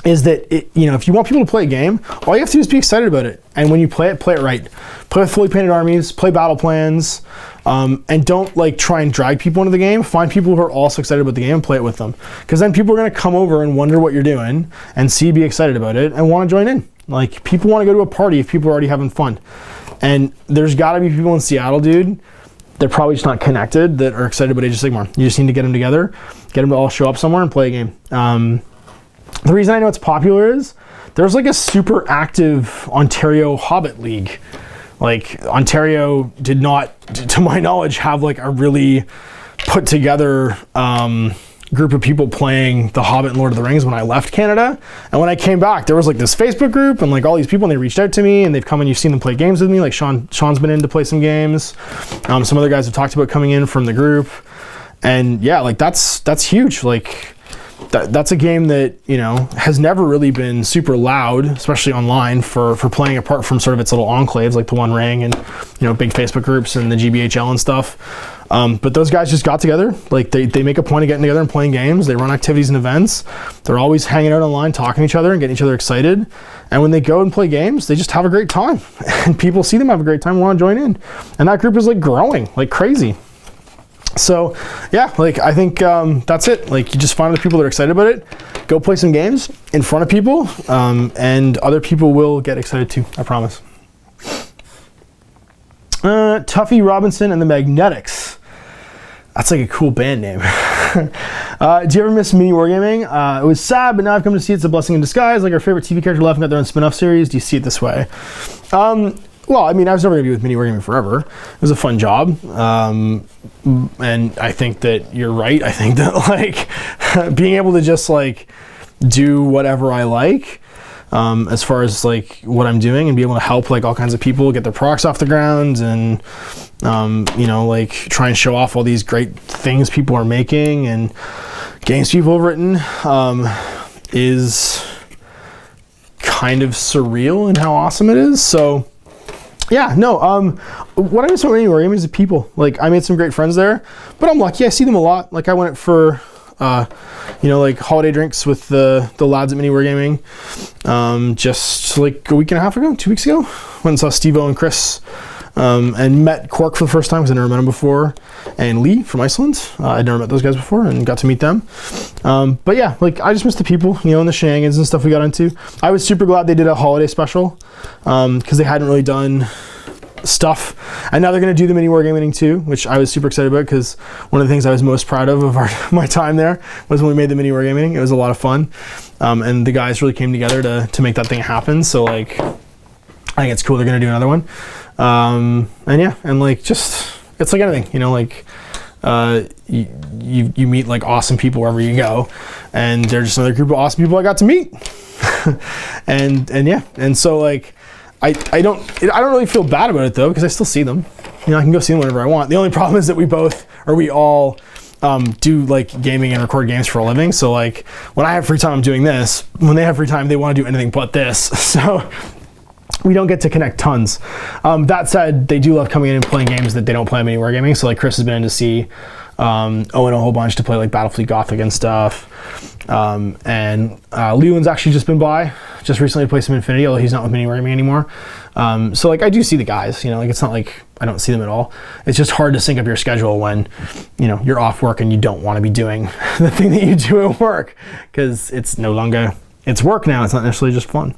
is that you know, if you want people to play a game, all you have to do is be excited about it. And when you play it right. Play with fully painted armies, play battle plans, and don't like try and drag people into the game. Find people who are also excited about the game and play it with them. Because then people are going to come over and wonder what you're doing and be excited about it and want to join in. Like, people want to go to a party if people are already having fun. And there's got to be people in Seattle, dude, they're probably just not connected, that are excited about Age of Sigmar. You just need to get them together, get them to all show up somewhere and play a game. The reason I know it's popular is there's like a super active Ontario Hobbit League. Like, Ontario did not, to my knowledge, have like a really put together group of people playing The Hobbit and Lord of the Rings when I left Canada. And when I came back, there was like this Facebook group and like all these people, and they reached out to me and they've come and you've seen them play games with me. Like Sean's been in to play some games. Some other guys have talked about coming in from the group. And yeah, like that's huge. Like, that's a game that, you know, has never really been super loud, especially online, for playing apart from sort of its little enclaves like the One Ring and, you know, big Facebook groups and the GBHL and stuff. But those guys just got together. Like, they make a point of getting together and playing games. They run activities and events. They're always hanging out online, talking to each other and getting each other excited. And when they go and play games, they just have a great time. And people see them have a great time and want to join in. And that group is like growing like crazy. So yeah, like, I think that's it. Like, you just find other people that are excited about it, go play some games in front of people, and other people will get excited too, I promise. Tuffy Robinson and the Magnetics. That's like a cool band name. Do you ever miss mini wargaming? It was sad, but now I've come to see it's a blessing in disguise. Like our favorite TV character left and got their own spin-off series. Do you see it this way? Well, I mean, I was never going to be with mini wargaming forever. It was a fun job. And I think that you're right. I think that like being able to just like do whatever I like, as far as like what I'm doing, and be able to help like all kinds of people get their products off the ground, and you know, like try and show off all these great things people are making and games people have written, is kind of surreal in how awesome it is. So yeah, no, what I miss about mini wargaming is the people. Like, I made some great friends there, but I'm lucky I see them a lot. Like, I went for you know, like holiday drinks with the lads at mini wargaming just like a week and a half ago, 2 weeks ago. Went and saw Steve-O and Chris, and met Cork for the first time because I never met him before, and Lee from Iceland. I'd never met those guys before and got to meet them. But yeah, like, I just miss the people, you know, and the shenanigans and stuff we got into. I was super glad they did a holiday special, because they hadn't really done stuff, and now they're going to do the mini wargaming too, which I was super excited about, because one of the things I was most proud of my time there was when we made the mini wargaming. It was a lot of fun, and the guys really came together to make that thing happen. So like, I think it's cool they're going to do another one, and yeah, and like, just, it's like anything, you know, like you meet like awesome people wherever you go, and they're just another group of awesome people I got to meet. and yeah, and so like, I don't really feel bad about it though, because I still see them. You know, I can go see them whenever I want. The only problem is that we all do like gaming and record games for a living. So like, when I have free time, I'm doing this. When they have free time, they want to do anything but this. So we don't get to connect tons. That said, they do love coming in and playing games that they don't play on Anywhere Gaming. So like Chris has been in to see Owen a whole bunch to play like Battlefleet Gothic and stuff. And Leland's actually just been by just recently to play some Infinity, although he's not with Anywhere Gaming anymore. So like I do see the guys, you know, like it's not like I don't see them at all. It's just hard to sync up your schedule when, you know, you're off work and you don't want to be doing the thing that you do at work, because it's no longer, it's work now. It's not necessarily just fun.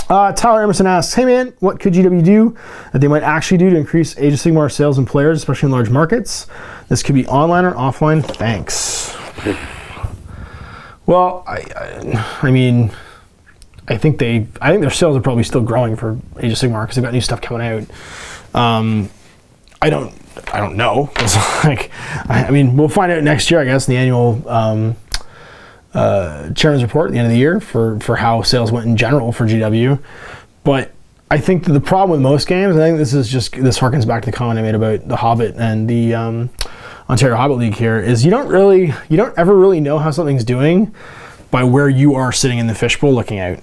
Tyler Emerson asks, hey man, what could GW do that they might actually do to increase Age of Sigmar sales and players, especially in large markets? This could be online or offline. Thanks. Well, I mean, I think their sales are probably still growing for Age of Sigmar because they've got new stuff coming out. I don't know. It's like, I mean, we'll find out next year, I guess, in the annual chairman's report at the end of the year for how sales went in general for GW. But I think that the problem with most games, I think this harkens back to the comment I made about the Hobbit and the Ontario Hobbit League here, is you don't ever really know how something's doing by where you are sitting in the fishbowl looking out.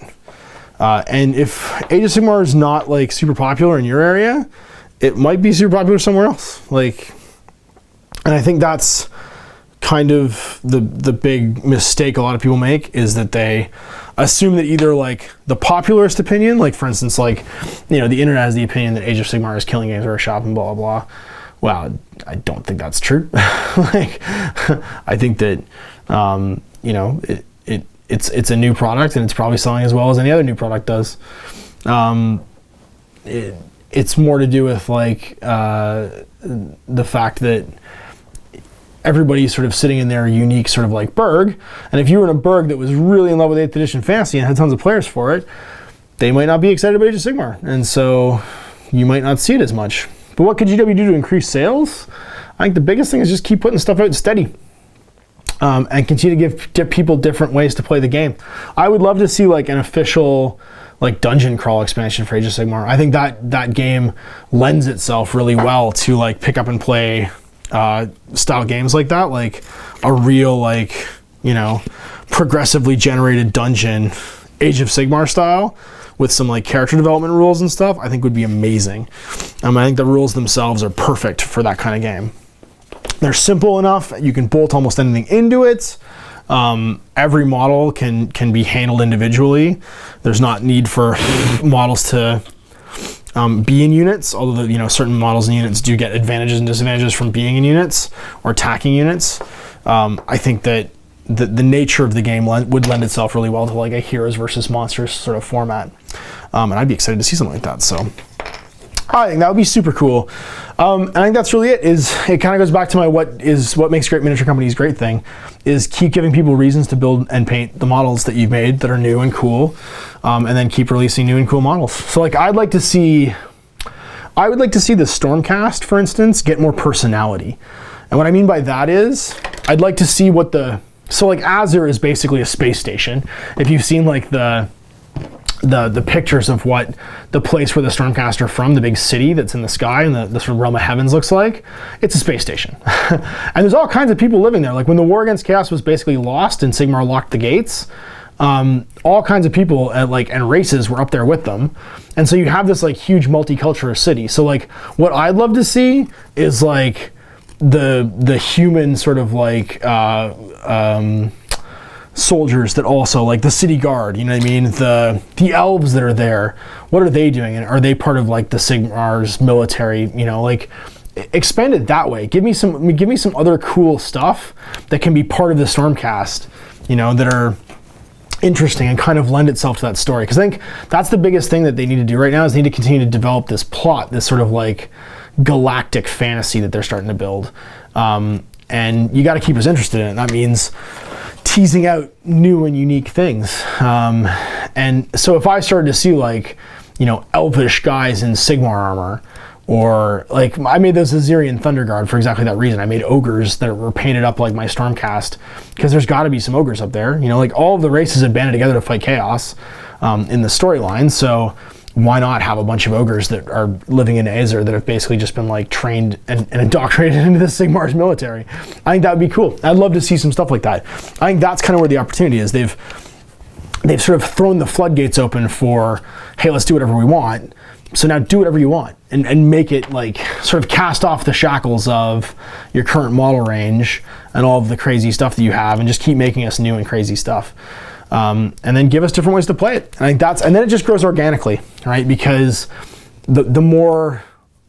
And if Age of Sigmar is not like super popular in your area, it might be super popular somewhere else. Like, and I think that's kind of the big mistake a lot of people make, is that they assume that either like the popularist opinion, like for instance, like, you know, the internet has the opinion that Age of Sigmar is killing games workshop and blah blah blah. Well, I don't think that's true. Like, I think that you know, it's a new product and it's probably selling as well as any other new product does. It's more to do with like the fact that everybody's sort of sitting in their unique sort of like burg, and if you were in a burg that was really in love with 8th edition fantasy and had tons of players for it, they might not be excited about Age of Sigmar, and so you might not see it as much. But what could GW do to increase sales? I think the biggest thing is just keep putting stuff out steady, and continue to give people different ways to play the game. I would love to see like an official like dungeon crawl expansion for Age of Sigmar. I think that game lends itself really well to like pick up and play style games like that, like a real, like, you know, progressively generated dungeon Age of Sigmar style with some like character development rules and stuff. I think would be amazing. I think the rules themselves are perfect for that kind of game. They're simple enough, you can bolt almost anything into it. Every model can be handled individually. There's not need for models to be in units, although, you know, certain models and units do get advantages and disadvantages from being in units or attacking units. I think that the nature of the game would lend itself really well to like a heroes versus monsters sort of format, and I'd be excited to see something like that. So I think that would be super cool. And I think that's really it. It kind of goes back to my what makes great miniature companies great thing, is keep giving people reasons to build and paint the models that you've made that are new and cool, and then keep releasing new and cool models. So like I would like to see the Stormcast, for instance, get more personality. And what I mean by that is I'd like to see so like Azure is basically a space station. If you've seen like the pictures of what the place where the Stormcast are from, the big city that's in the sky and the sort of realm of heavens looks like, it's a space station. And there's all kinds of people living there. Like when the war against chaos was basically lost and Sigmar locked the gates, all kinds of people and races were up there with them. And so you have this like huge multicultural city. So like what I'd love to see is like the human sort of like soldiers that also, like the city guard, you know what I mean, the elves that are there, what are they doing, and are they part of like the Sigmar's military, you know, like expand it that way. Give me some other cool stuff that can be part of the Stormcast, you know, that are interesting and kind of lend itself to that story, because I think that's the biggest thing that they need to do right now, is they need to continue to develop this plot, this sort of like galactic fantasy that they're starting to build, and you got to keep us interested in it. That means teasing out new and unique things, and so if I started to see like, you know, elvish guys in Sigmar armor, or like I made those Azerian Thunder Guard for exactly that reason. I made ogres that were painted up like my Stormcast, because there's got to be some ogres up there, you know, like all of the races have banded together to fight chaos in the storyline, so why not have a bunch of ogres that are living in Azer that have basically just been like trained and indoctrinated into the Sigmar's military? I think that would be cool. I'd love to see some stuff like that. I think that's kind of where the opportunity is. They've they've sort of thrown the floodgates open for, hey, let's do whatever we want. So now do whatever you want and make it like sort of cast off the shackles of your current model range and all of the crazy stuff that you have, and just keep making us new and crazy stuff. And then give us different ways to play it. And I think and then it just grows organically, right? Because the more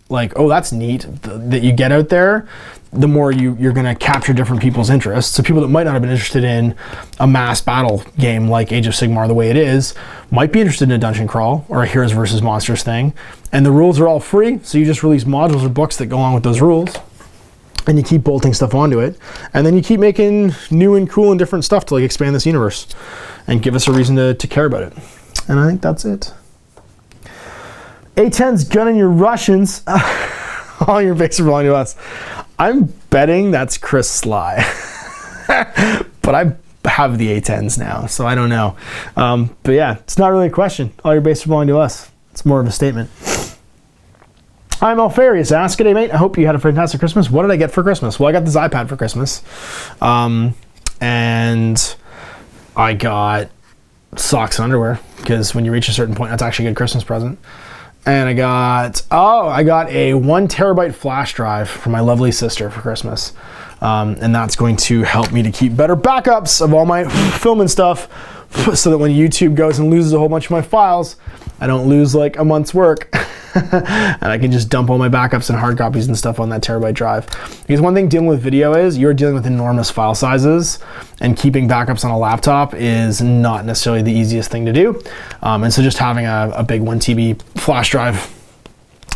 like, oh, that's neat that you get out there, the more you're going to capture different people's interests. So people that might not have been interested in a mass battle game like Age of Sigmar the way it is, might be interested in a dungeon crawl or a Heroes versus Monsters thing. And the rules are all free, so you just release modules or books that go along with those rules. And you keep bolting stuff onto it. And then you keep making new and cool and different stuff to like expand this universe and give us a reason to care about it. And I think that's it. A10's gunning your Russians. All your picks are belong to us. I'm betting that's Chris Sly. But I have the A10s now, so I don't know. But yeah, it's not really a question. All your bases belong to us. It's more of a statement. I'm Alfarius. Ask G'day, mate. I hope you had a fantastic Christmas. What did I get for Christmas? Well, I got this iPad for Christmas. And I got socks and underwear, because when you reach a certain point, that's actually a good Christmas present. And I got a 1 terabyte flash drive from my lovely sister for Christmas. And that's going to help me to keep better backups of all my film and stuff, so that when YouTube goes and loses a whole bunch of my files, I don't lose like a month's work. And I can just dump all my backups and hard copies and stuff on that terabyte drive. Because one thing dealing with video is you're dealing with enormous file sizes, and keeping backups on a laptop is not necessarily the easiest thing to do. And so just having a big 1 TB flash drive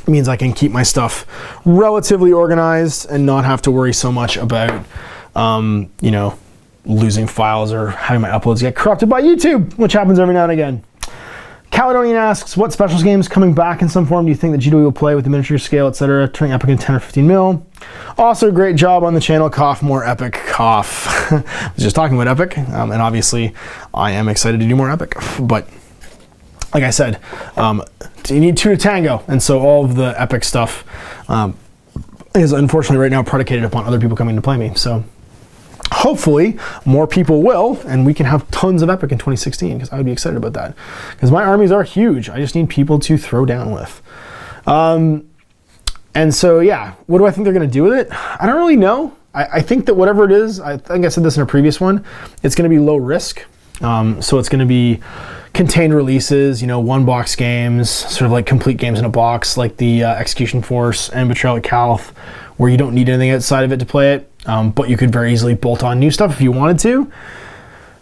means I can keep my stuff relatively organized and not have to worry so much about, you know, losing files or having my uploads get corrupted by YouTube, which happens every now and again. Caledonian asks, what specials games coming back in some form do you think that GW will play with the miniature scale, etc., turning epic in 10 or 15 mil? Also, great job on the channel. Cough, more epic. Cough. I was just talking about epic, and obviously I am excited to do more epic. But like I said, you need 2 to tango, and so all of the epic stuff is unfortunately right now predicated upon other people coming to play me. So hopefully more people will, and we can have tons of epic in 2016, because I would be excited about that, because my armies are huge. I just need people to throw down with. And so yeah, what do I think they're going to do with it? I don't really know. I think that whatever it is, I think I said this in a previous one, it's going to be low risk. So it's going to be contained releases, you know, 1-box games, sort of like complete games in a box, like the Execution Force and Betrayal at Calth, where you don't need anything outside of it to play it. But you could very easily bolt on new stuff if you wanted to.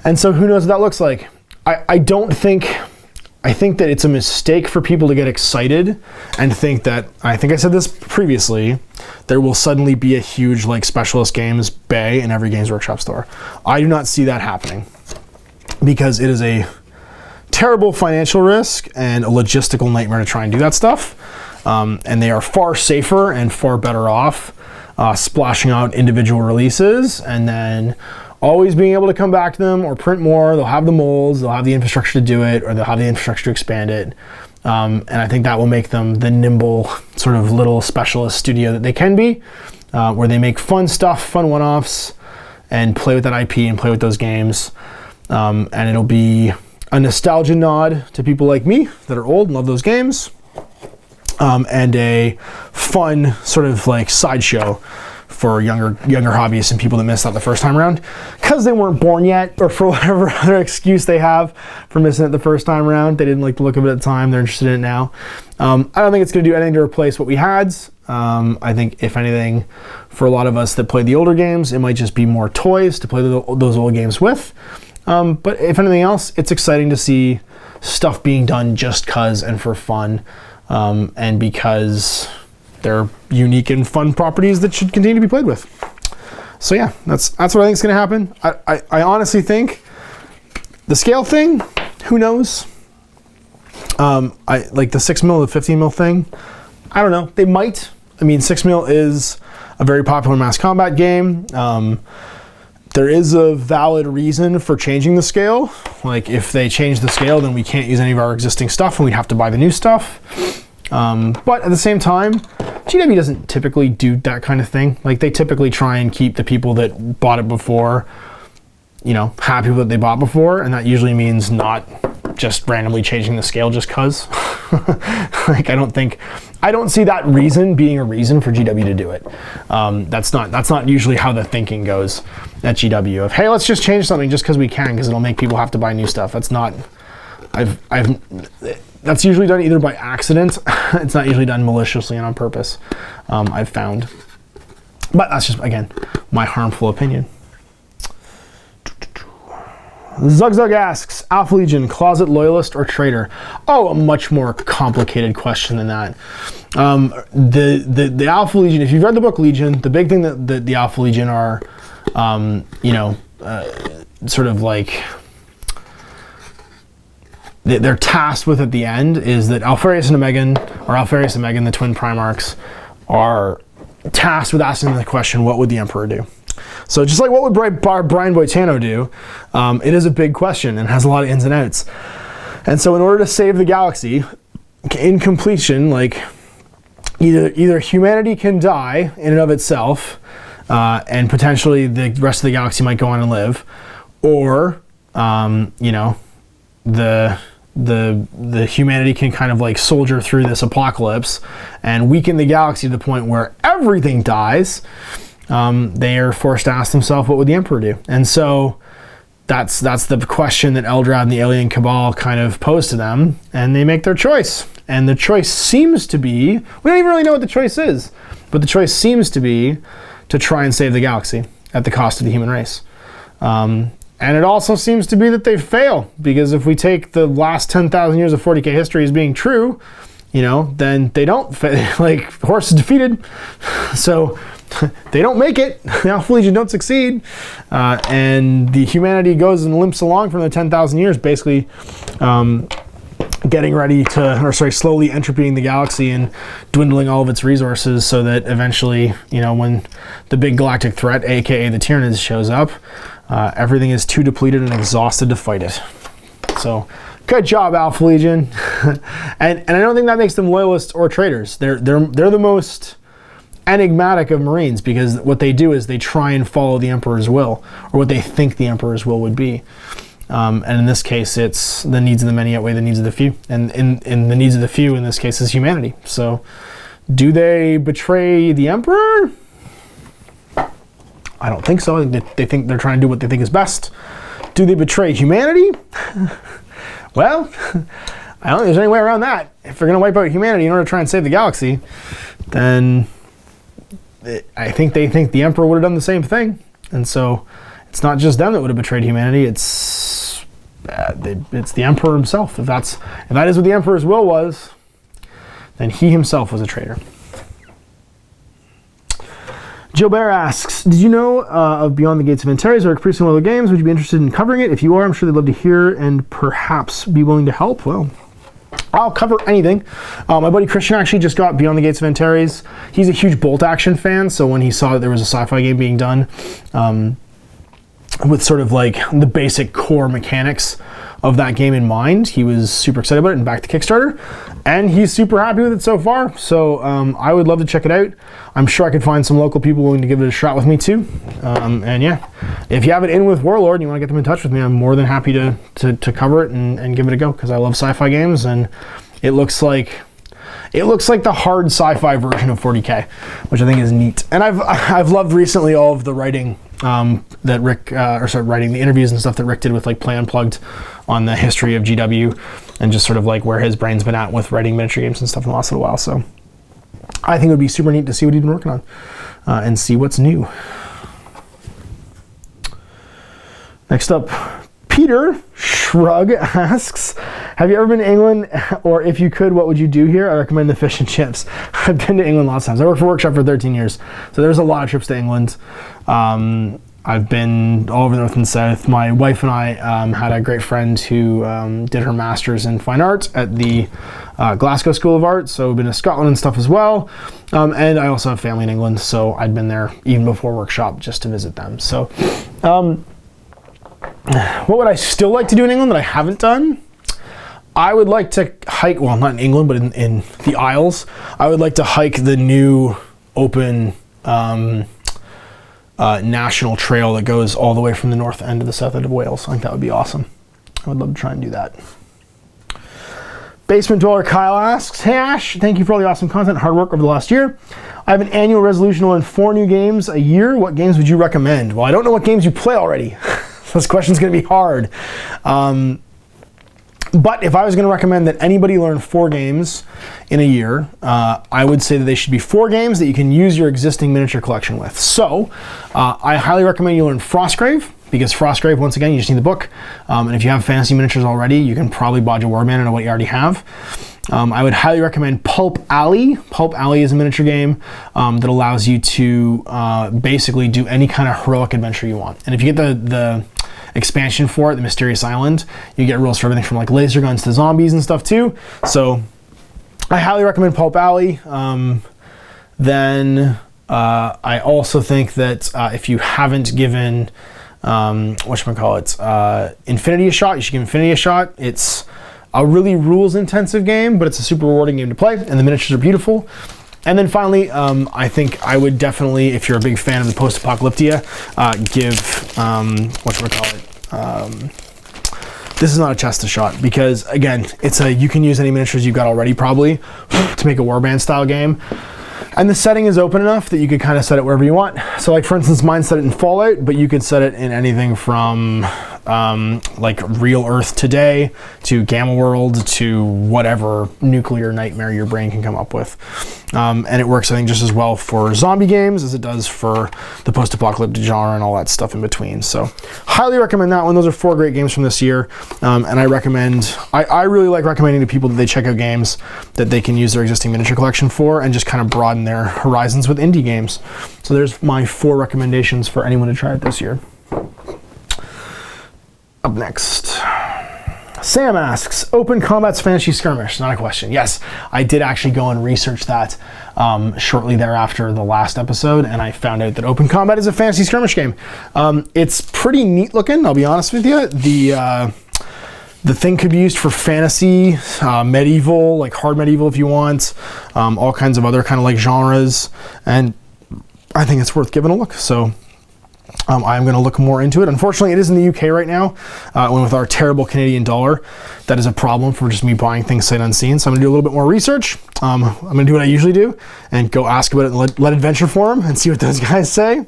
And so who knows what that looks like. I think that it's a mistake for people to get excited and think that, I think I said this previously, there will suddenly be a huge like specialist games bay in every Games Workshop store. I do not see that happening, because it is a terrible financial risk and a logistical nightmare to try and do that stuff. And they are far safer and far better off splashing out individual releases and then always being able to come back to them or print more. They'll have the molds, they'll have the infrastructure to do it, or they'll have the infrastructure to expand it. And I think that will make them the nimble sort of little specialist studio that they can be, where they make fun stuff, fun one-offs, and play with that IP and play with those games. And it'll be a nostalgia nod to people like me that are old and love those games. And a fun sort of like sideshow for younger hobbyists and people that missed out the first time around because they weren't born yet, or for whatever other excuse they have for missing it the first time around. They didn't like the look of it at the time. They're interested in it now. I don't think it's going to do anything to replace what we had. I think if anything, for a lot of us that played the older games, it might just be more toys to play those old games with. But if anything else, it's exciting to see stuff being done just cause and for fun. And because they're unique and fun properties that should continue to be played with. So yeah, that's what I think is going to happen. I honestly think the scale thing, who knows? I like the 6 mil, the 15 mil thing. I don't know. They might. I mean, 6 mil is a very popular mass combat game. There is a valid reason for changing the scale. Like if they change the scale, then we can't use any of our existing stuff and we'd have to buy the new stuff. But at the same time, GW doesn't typically do that kind of thing. Like they typically try and keep the people that bought it before happy with what they bought before, and that usually means not just randomly changing the scale just cause. Like I don't see that reason being a reason for GW to do it. That's not usually how the thinking goes at GW of, hey, let's just change something just because we can, because it'll make people have to buy new stuff. That's not. That's usually done either by accident. It's not usually done maliciously and on purpose. I've found, but that's just, again, my harmful opinion. Zugzug asks, Alpha Legion, closet loyalist or traitor? Oh, a much more complicated question than that. The Alpha Legion, if you've read the book Legion, the big thing that the Alpha Legion are, sort of like, they're tasked with at the end is that Alpharius and Megan, the twin Primarchs, are tasked with asking the question, what would the Emperor do? So just like what would Brian Boitano do, it is a big question and has a lot of ins and outs. And so in order to save the galaxy, in completion, like either humanity can die in and of itself, and potentially the rest of the galaxy might go on and live, or the humanity can kind of like soldier through this apocalypse and weaken the galaxy to the point where everything dies. They are forced to ask themselves, what would the Emperor do? And so that's the question that Eldrad and the Alien Cabal kind of pose to them, and they make their choice. And the choice seems to be, we don't even really know what the choice is, but the choice seems to be to try and save the galaxy at the cost of the human race. And it also seems to be that they fail, because if we take the last 10,000 years of 40k history as being true, then they don't, like, the horse is defeated. So they don't make it. The Alpha Legion don't succeed. And the humanity goes and limps along from the 10,000 years, basically getting ready to, slowly entropying the galaxy and dwindling all of its resources, so that eventually, when the big galactic threat, aka the Tyranids, shows up, everything is too depleted and exhausted to fight it. So, good job, Alpha Legion. and I don't think that makes them loyalists or traitors. They're the most enigmatic of Marines, because what they do is they try and follow the Emperor's will, or what they think the Emperor's will would be. And in this case, it's the needs of the many outweigh the needs of the few. And in the needs of the few, in this case, is humanity. So, do they betray the Emperor? I don't think so. They think they're trying to do what they think is best. Do they betray humanity? Well, I don't think there's any way around that. If they're going to wipe out humanity in order to try and save the galaxy, then I think they think the Emperor would have done the same thing. And so it's not just them that would have betrayed humanity. It's the Emperor himself. If that is what the Emperor's will was, then he himself was a traitor. Gilbert asks, did you know of Beyond the Gates of Antares or Caprice and Other Games? Would you be interested in covering it? If you are, I'm sure they'd love to hear and perhaps be willing to help. Well, I'll cover anything. My buddy Christian actually just got Beyond the Gates of Antares. He's a huge bolt action fan, so when he saw that there was a sci-fi game being done with sort of like the basic core mechanics of that game in mind, he was super excited about it and backed the Kickstarter, and he's super happy with it so far. So I would love to check it out. I'm sure I could find some local people willing to give it a shot with me too. And yeah, if you have it in with Warlord and you want to get them in touch with me, I'm more than happy to cover it and give it a go, because I love sci-fi games, and it looks like the hard sci-fi version of 40k, which I think is neat. And I've loved recently all of the writing that Rick, writing the interviews and stuff that Rick did with like Play Unplugged on the history of GW, and just sort of like where his brain's been at with writing miniature games and stuff in the last little while. So I think it would be super neat to see what he's been working on and see what's new. Next up, Peter Shrug asks, have you ever been to England, or if you could, what would you do here? I recommend the fish and chips. I've been to England lots of times. I worked for Workshop for 13 years, so there's a lot of trips to England. I've been all over the north and south. My wife and I had a great friend who did her master's in fine art at the Glasgow School of Art, so we've been to Scotland and stuff as well. And I also have family in England, so I'd been there even before Workshop just to visit them. So what would I still like to do in England that I haven't done? I would like to hike, well, not in England, but in the Isles. I would like to hike the new open national trail that goes all the way from the north end to the south end of Wales. I think that would be awesome. I would love to try and do that. Basement Dweller Kyle asks, hey Ash, thank you for all the awesome content and hard work over the last year. I have an annual resolution to learn 4 new games a year. What games would you recommend? Well, I don't know what games you play already. This question's going to be hard. But if I was going to recommend that anybody learn 4 games in a year, I would say that they should be 4 games that you can use your existing miniature collection with. So I highly recommend you learn Frostgrave, because Frostgrave, once again, you just need the book. And if you have fantasy miniatures already, you can probably bodge a warband into what you already have. I would highly recommend Pulp Alley. Pulp Alley is a miniature game that allows you to basically do any kind of heroic adventure you want. And if you get the expansion for it, the Mysterious Island, you get rules for everything from like laser guns to zombies and stuff too. So I highly recommend Pulp Alley. Then I also think that if you haven't given Infinity a shot, you should give Infinity a shot. It's a really rules intensive game, but it's a super rewarding game to play, and the miniatures are beautiful. And then finally, I think I would definitely, if you're a big fan of the post-apocalyptia, give, this is not a chest a shot, because again, you can use any miniatures you've got already probably to make a warband style game. And the setting is open enough that you could kind of set it wherever you want. So like for instance, mine set it in Fallout, but you could set it in anything from like Real Earth Today to Gamma World to whatever nuclear nightmare your brain can come up with. And it works, I think, just as well for zombie games as it does for the post-apocalyptic genre and all that stuff in between. So highly recommend that one. Those are 4 great games from this year. And I really like recommending to people that they check out games that they can use their existing miniature collection for and just kind of broaden their horizons with indie games. So there's my 4 recommendations for anyone to try it this year. Up next, Sam asks, Open Combat's Fantasy Skirmish? Not a question. Yes, I did actually go and research that shortly thereafter the last episode, and I found out that Open Combat is a Fantasy Skirmish game. It's pretty neat looking, I'll be honest with you. The thing could be used for fantasy, medieval, like hard medieval if you want, all kinds of other kind of like genres, and I think it's worth giving a look. So I'm going to look more into it. Unfortunately, it is in the UK right now, and with our terrible Canadian dollar, that is a problem for just me buying things sight unseen. So I'm going to do a little bit more research. I'm going to do what I usually do and go ask about it and let Adventure Forum and see what those guys say,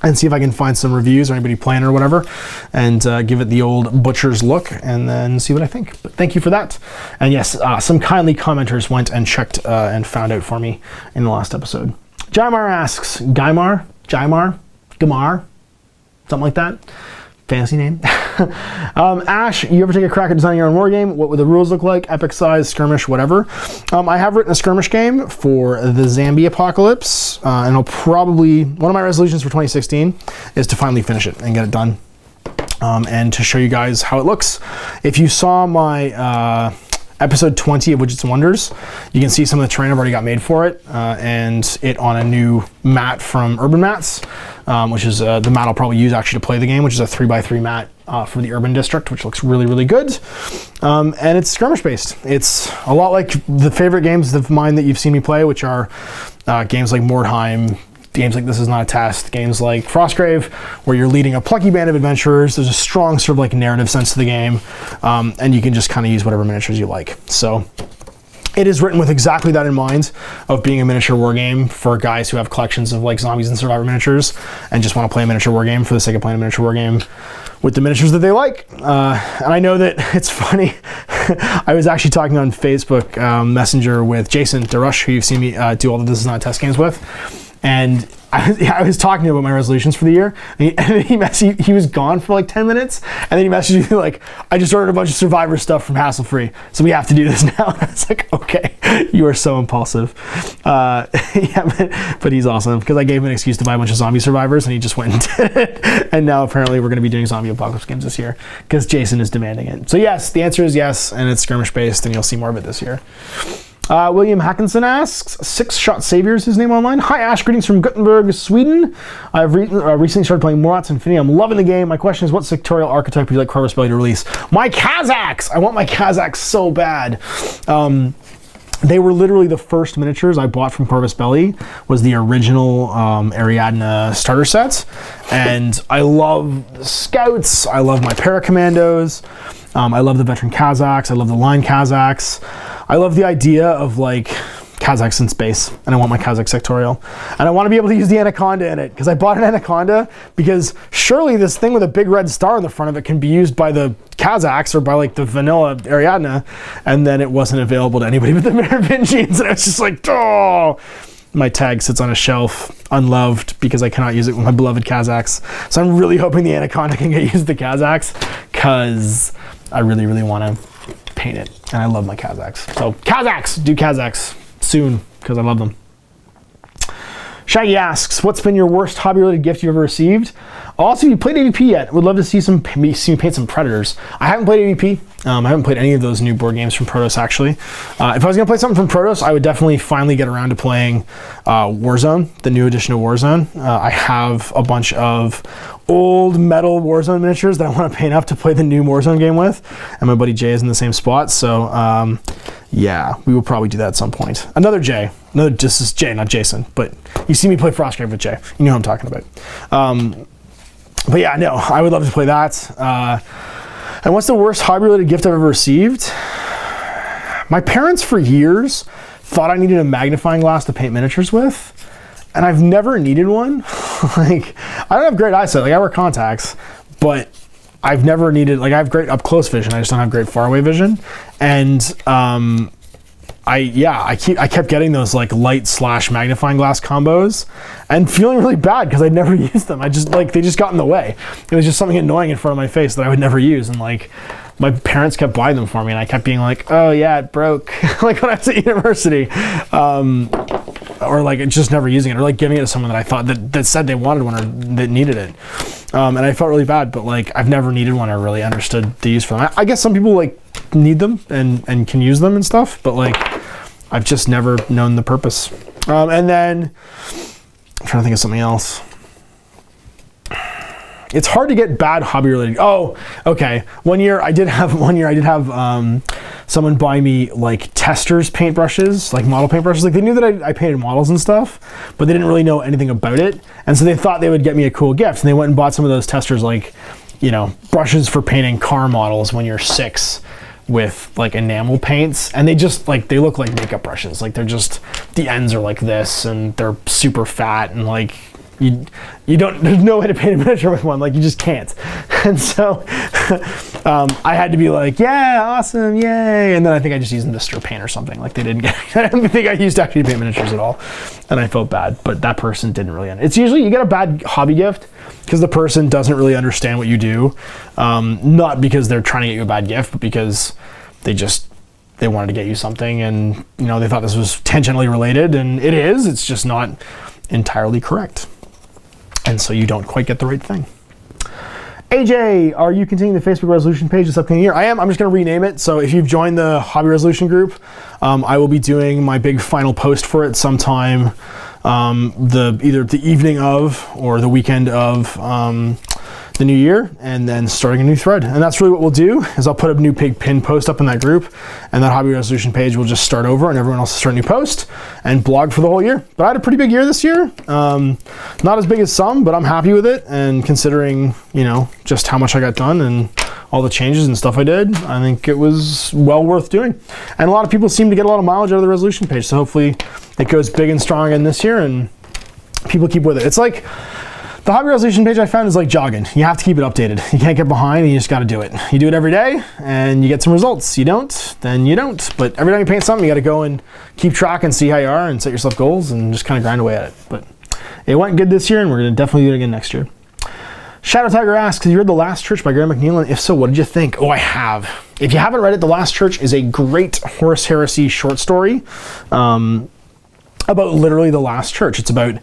and see if I can find some reviews or anybody playing or whatever, and give it the old butcher's look, and then see what I think. But thank you for that. And yes, some kindly commenters went and checked and found out for me in the last episode. Jaimar asks, Gamar, something like that. Fancy name. Ash, you ever take a crack at designing your own war game? What would the rules look like? Epic size, skirmish, whatever. I have written a skirmish game for the Zombie Apocalypse, and I'll probably, one of my resolutions for 2016 is to finally finish it and get it done, and to show you guys how it looks. If you saw my episode 20 of Widgets and Wonders, you can see some of the terrain I've already got made for it, and it on a new mat from Urban Mats, which is the mat I'll probably use actually to play the game, which is a 3x3 mat for the Urban District, which looks really, really good. And it's skirmish based. It's a lot like the favorite games of mine that you've seen me play, which are games like Mordheim, games like This Is Not a Test, games like Frostgrave, where you're leading a plucky band of adventurers. There's a strong sort of like narrative sense to the game, and you can just kind of use whatever miniatures you like. So it is written with exactly that in mind, of being a miniature war game for guys who have collections of like zombies and survivor miniatures and just want to play a miniature war game for the sake of playing a miniature war game with the miniatures that they like. And I know that it's funny. I was actually talking on Facebook Messenger with Jason DeRush, who you've seen me do all the This Is Not a Test games with. And I was talking to him about my resolutions for the year, and he was gone for like 10 minutes, and then he messaged me like, I just ordered a bunch of Survivor stuff from Hassle Free, so we have to do this now. And I was like, okay, you are so impulsive. Yeah, but he's awesome, because I gave him an excuse to buy a bunch of zombie survivors, and he just went and did it. And now apparently we're going to be doing zombie apocalypse games this year, because Jason is demanding it. So yes, the answer is yes, and it's skirmish based, and you'll see more of it this year. William Hackinson asks, Six Shot Savior is his name online. Hi Ash, greetings from Gothenburg, Sweden. I've recently started playing Morats Infinity. I'm loving the game. My question is, what sectorial archetype would you like Corvus Belli to release? My Kazakhs! I want my Kazakhs so bad. They were literally the first miniatures I bought from Corvus Belli, was the original Ariadne starter sets. And I love the Scouts, I love my Paracommandos, I love the veteran Kazakhs, I love the line Kazakhs. I love the idea of like Kazakhs in space, and I want my Kazakh sectorial. And I want to be able to use the Anaconda in it, because I bought an Anaconda because surely this thing with a big red star in the front of it can be used by the Kazakhs or by like the vanilla Ariadne, and then it wasn't available to anybody but the Merovingians, and I was just like, oh! My tag sits on a shelf, unloved, because I cannot use it with my beloved Kazakhs. So I'm really hoping the Anaconda can get used with the Kazakhs, because I really, really want to paint it, and I love my Kazakhs. So Kazakhs! Do Kazakhs soon, because I love them. Shaggy asks, what's been your worst hobby-related gift you've ever received? Also, if you played AVP yet, would love to see me paint some Predators. I haven't played AVP. I haven't played any of those new board games from Protos, actually. If I was going to play something from Protos, I would definitely finally get around to playing Warzone, the new edition of Warzone. I have a bunch of old metal Warzone miniatures that I want to paint up to play the new Warzone game with, and my buddy Jay is in the same spot, so yeah, we will probably do that at some point. Another Jay. This is Jay, not Jason, but you see me play Frostgrave with Jay. You know what I'm talking about. But yeah, no, I would love to play that. And what's the worst hobby-related gift I've ever received? My parents, for years, thought I needed a magnifying glass to paint miniatures with, and I've never needed one. Like, I don't have great eyesight. Like, I wear contacts, but I've never needed, like, I have great up-close vision. I just don't have great far-away vision. And I kept getting those like light/magnifying glass combos and feeling really bad because I'd never used them. I just they just got in the way. It was just something annoying in front of my face that I would never use, and like my parents kept buying them for me, and I kept being like, oh yeah, it broke. Like when I was at university, or like just never using it, or like giving it to someone that I thought that said they wanted one or that needed it. And I felt really bad, but like I've never needed one or really understood the use for them. I guess some people like need them and can use them and stuff, but like I've just never known the purpose. And then I'm trying to think of something else. It's hard to get bad hobby related. Oh, okay. One year I did have someone buy me like testers paintbrushes, like model paintbrushes. Like they knew that I painted models and stuff, but they didn't really know anything about it. And so they thought they would get me a cool gift. And they went and bought some of those testers, like, you know, brushes for painting car models when you're 6 with like enamel paints. And they just like, they look like makeup brushes. Like they're just, the ends are like this and they're super fat and like, you don't, there's no way to paint a miniature with one, like you just can't. And so I had to be like, yeah, awesome, yay. And then I think I just used them to stir paint or something. Like they didn't get, I don't think I used to actually paint miniatures at all. And I felt bad, but that person didn't really. It's usually, you get a bad hobby gift because the person doesn't really understand what you do. Not because they're trying to get you a bad gift, but because they wanted to get you something and, you know, they thought this was tangentially related, and it is, it's just not entirely correct. And so you don't quite get the right thing. AJ, are you continuing the Facebook resolution page this upcoming year? I am. I'm just going to rename it. So if you've joined the hobby resolution group, I will be doing my big final post for it sometime either the evening of or the weekend of the new year, and then starting a new thread. And that's really what we'll do, is I'll put a new big pin post up in that group, and that hobby resolution page will just start over and everyone else will start a new post and blog for the whole year. But I had a pretty big year this year. Not as big as some, but I'm happy with it. And considering, you know, just how much I got done and all the changes and stuff I did, I think it was well worth doing. And a lot of people seem to get a lot of mileage out of the resolution page. So hopefully it goes big and strong again this year and people keep with it. It's like, the hobby resolution page I found is like jogging. You have to keep it updated. You can't get behind, and you just got to do it. You do it every day and you get some results. You don't, then you don't. But every time you paint something, you got to go and keep track and see how you are and set yourself goals and just kind of grind away at it. But it went good this year, and we're going to definitely do it again next year. Shadow Tiger asks, have you read The Last Church by Graham McNeil? And if so, what did you think? Oh, I have. If you haven't read it, The Last Church is a great Horus Heresy short story about literally the last church. It's about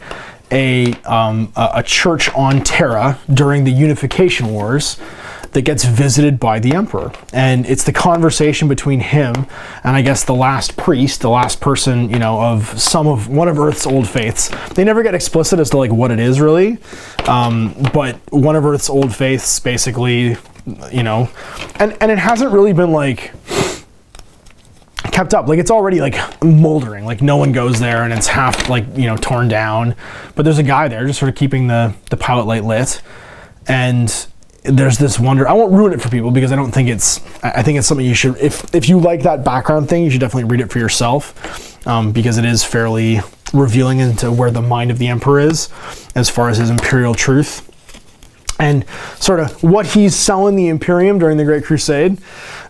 a church on Terra during the Unification Wars that gets visited by the Emperor. And it's the conversation between him and I guess the last priest, the last person, you know, of one of Earth's old faiths. They never get explicit as to like what it is really, but one of Earth's old faiths basically, you know, and it hasn't really been like kept up. Like, it's already like moldering. Like, no one goes there, and it's half like, you know, torn down. But there's a guy there just sort of keeping the pilot light lit. And there's this wonder. I won't ruin it for people because I don't think it's. I think it's something you should. If you like that background thing, you should definitely read it for yourself, because it is fairly revealing into where the mind of the Emperor is, as far as his imperial truth, and sort of what he's selling the Imperium during the Great Crusade.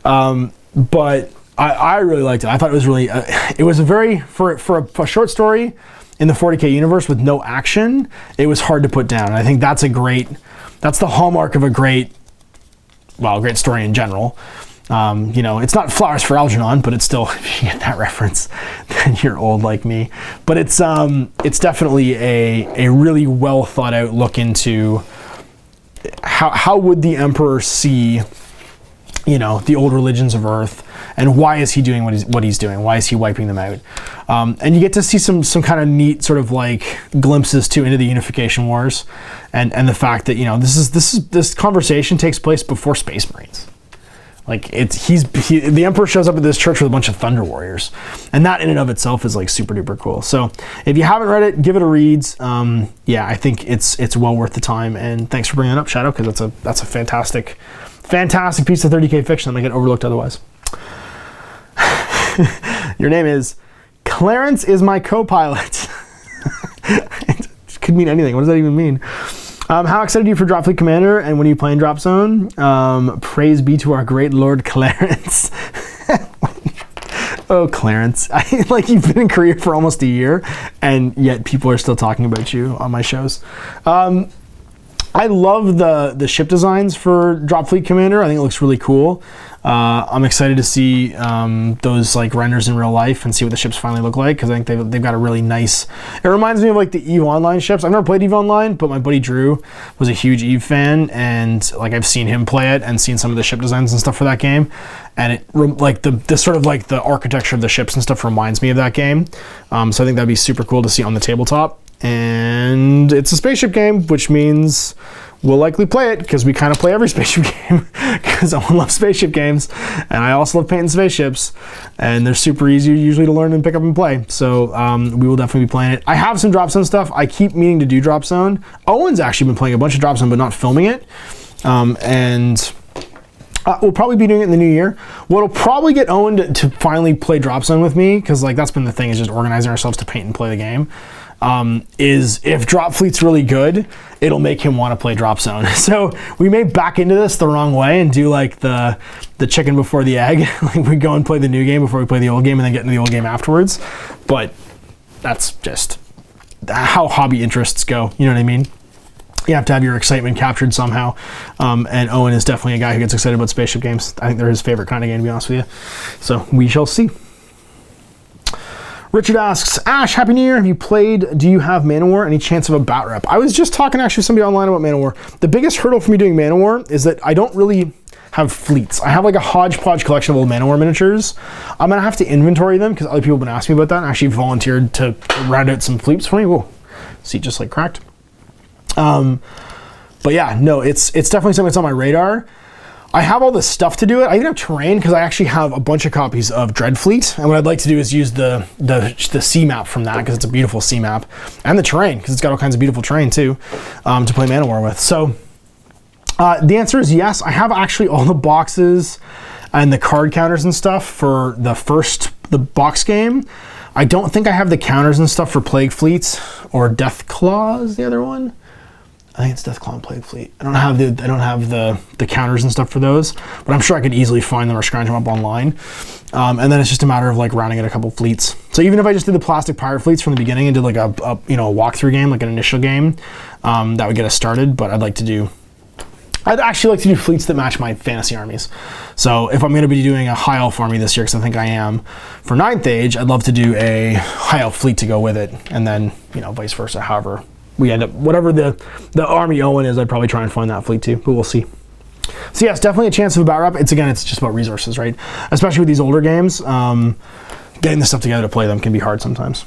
But I really liked it. I thought it was really. It was a very for a short story in the 40K universe with no action. It was hard to put down. And I think that's a great. That's the hallmark of a great story in general. You know, it's not Flowers for Algernon, but it's still, if you get that reference, then you're old like me. But it's definitely a really well thought out look into how would the Emperor see, you know, the old religions of Earth, and why is he doing what he's doing? Why is he wiping them out? And you get to see some kind of neat sort of like glimpses too into the Unification Wars, and the fact that, you know, this conversation takes place before Space Marines. Like, the Emperor shows up at this church with a bunch of Thunder Warriors, and that in and of itself is like super duper cool. So if you haven't read it, give it a read. Yeah, I think it's well worth the time. And thanks for bringing it up, Shadow, because that's a fantastic piece of 30K fiction that might get overlooked otherwise. Your name is Clarence is my co-pilot. It could mean anything. What does that even mean? How excited are you for Drop Fleet Commander, and when are you playing Drop Zone? Praise be to our great Lord Clarence. Oh, Clarence. Like, you've been in Korea for almost a year, and yet people are still talking about you on my shows. I love the ship designs for Drop Fleet Commander. I think it looks really cool. I'm excited to see those like renders in real life and see what the ships finally look like, because I think they've got a really nice. It reminds me of like the EVE Online ships. I've never played EVE Online, but my buddy Drew was a huge EVE fan, and like I've seen him play it and seen some of the ship designs and stuff for that game, and it like the sort of like the architecture of the ships and stuff reminds me of that game. So I think that'd be super cool to see on the tabletop. And it's a spaceship game, which means we'll likely play it, because we kind of play every spaceship game, because Owen loves spaceship games, and I also love painting spaceships, and they're super easy usually to learn and pick up and play. So we will definitely be playing it. I have some Drop Zone stuff. I keep meaning to do Drop Zone. Owen's actually been playing a bunch of Drop Zone, but not filming it. We'll probably be doing it in the new year. What'll probably get Owen to finally play Drop Zone with me, because like that's been the thing, is just organizing ourselves to paint and play the game. Is if Drop Fleet's really good, it'll make him want to play Drop Zone. So we may back into this the wrong way and do like the chicken before the egg. Like, we go and play the new game before we play the old game, and then get into the old game afterwards. But that's just how hobby interests go. You know what I mean? You have to have your excitement captured somehow. And Owen is definitely a guy who gets excited about spaceship games. I think they're his favorite kind of game, to be honest with you. So we shall see. Richard asks, Ash, Happy New Year. Have you played, do you have Manowar? Any chance of a bat rep? I was just talking actually to somebody online about Manowar. The biggest hurdle for me doing Manowar is that I don't really have fleets. I have like a hodgepodge collection of old Manowar miniatures. I'm going to have to inventory them, because other people have been asking me about that, and actually volunteered to round out some fleets for me. Whoa, seat just like cracked. But yeah, no, it's definitely something that's on my radar. I have all the stuff to do it. I even have terrain, because I actually have a bunch of copies of Dreadfleet, and what I'd like to do is use the C map from that, because it's a beautiful C map, and the terrain, because it's got all kinds of beautiful terrain too, to play Manowar with. So the answer is yes. I have actually all the boxes and the card counters and stuff for the box game. I don't think I have the counters and stuff for Plague Fleets or Death Claws, the other one. I think it's Death Claw and Plague Fleet. I don't have the counters and stuff for those, but I'm sure I could easily find them or scrounge them up online. And then it's just a matter of like rounding out a couple fleets. So even if I just did the plastic pirate fleets from the beginning and did like a walkthrough game, like an initial game, that would get us started. But I'd actually like to do fleets that match my fantasy armies. So if I'm going to be doing a high elf army this year, because I think I am, for 9th Age, I'd love to do a high elf fleet to go with it, and then vice versa. However we end up, whatever the army Owen is, I'd probably try and find that fleet too, but we'll see. So yes, definitely a chance of a bat rep. It's just about resources, right? Especially with these older games, getting the stuff together to play them can be hard sometimes.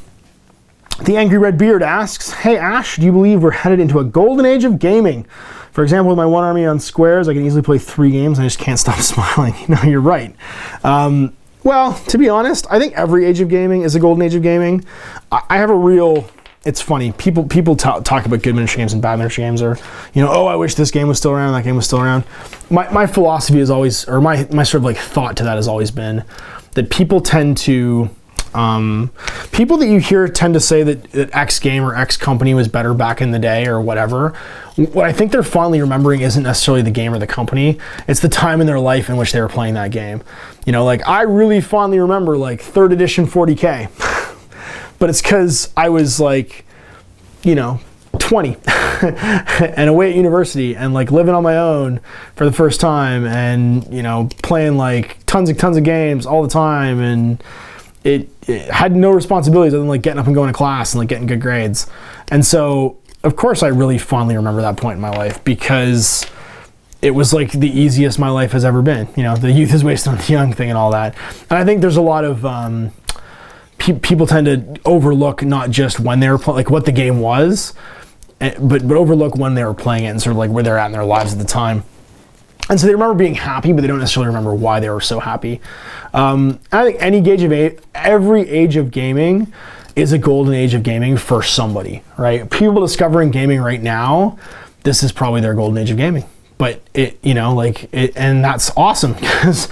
The Angry Red Beard asks, hey Ash, do you believe we're headed into a golden age of gaming? For example, with my one army on squares, I can easily play 3 games and I just can't stop smiling. No, you're right. Well, to be honest, I think every age of gaming is a golden age of gaming. I have a real... It's funny. People talk about good miniature games and bad miniature games, or, you know, oh, I wish this game was still around, that game was still around. My philosophy is always, or my sort of like thought to that has always been that people tend to... people that you hear tend to say that X game or X company was better back in the day or whatever. What I think they're fondly remembering isn't necessarily the game or the company. It's the time in their life in which they were playing that game. You know, like I really fondly remember like 3rd edition 40K, but it's because I was like, you know, 20 and away at university and like living on my own for the first time and, you know, playing like tons of games all the time, and it had no responsibilities other than like getting up and going to class and like getting good grades. And so of course I really fondly remember that point in my life because it was like the easiest my life has ever been. You know, the youth is wasted on the young thing and all that. And I think there's a lot of people tend to overlook not just when they were like what the game was, but overlook when they were playing it and sort of like where they're at in their lives at the time. And so they remember being happy, but they don't necessarily remember why they were so happy. I think every age of gaming is a golden age of gaming for somebody, right? People discovering gaming right now, this is probably their golden age of gaming. But and that's awesome because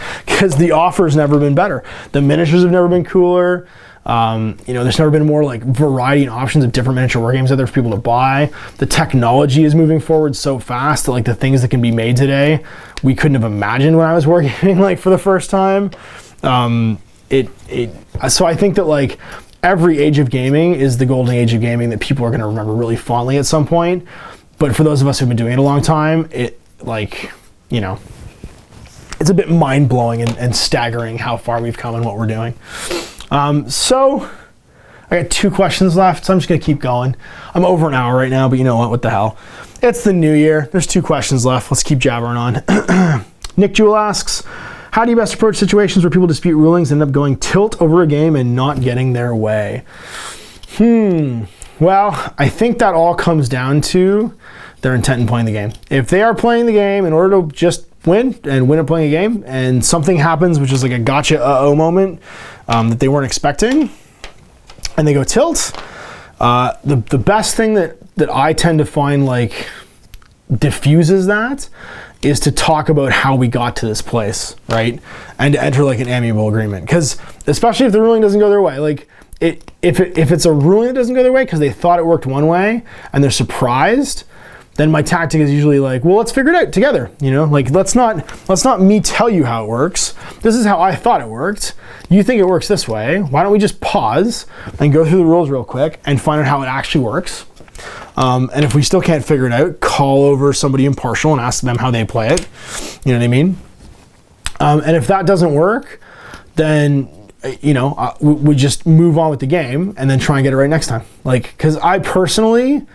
the offer's never been better. The miniatures have never been cooler. There's never been more like variety and options of different miniature war games out there for people to buy. The technology is moving forward so fast that like the things that can be made today, we couldn't have imagined when I was wargaming like for the first time. So I think that like every age of gaming is the golden age of gaming that people are going to remember really fondly at some point. But for those of us who've been doing it a long time, it's a bit mind-blowing and staggering how far we've come and what we're doing. So I got 2 questions left, so I'm just gonna keep going. I'm over an hour right now, but you know what the hell. It's the new year. There's 2 questions left. Let's keep jabbering on. Nick Jewell asks, how do you best approach situations where people dispute rulings and end up going tilt over a game and not getting their way? Well, I think that all comes down to their intent in playing the game. If they are playing the game in order to just win at playing a game, and something happens which is like a gotcha moment that they weren't expecting, and they go tilt, the best thing that I tend to find like diffuses that is to talk about how we got to this place, right? And to enter like an amiable agreement, because especially if the ruling doesn't go their way, like if it's a ruling that doesn't go their way because they thought it worked one way and they're surprised, then my tactic is usually like, well, let's figure it out together. You know, like let's not me tell you how it works. This is how I thought it worked. You think it works this way. Why don't we just pause and go through the rules real quick and find out how it actually works? And if we still can't figure it out, call over somebody impartial and ask them how they play it. You know what I mean? And if that doesn't work, then we just move on with the game and then try and get it right next time. Like, because I personally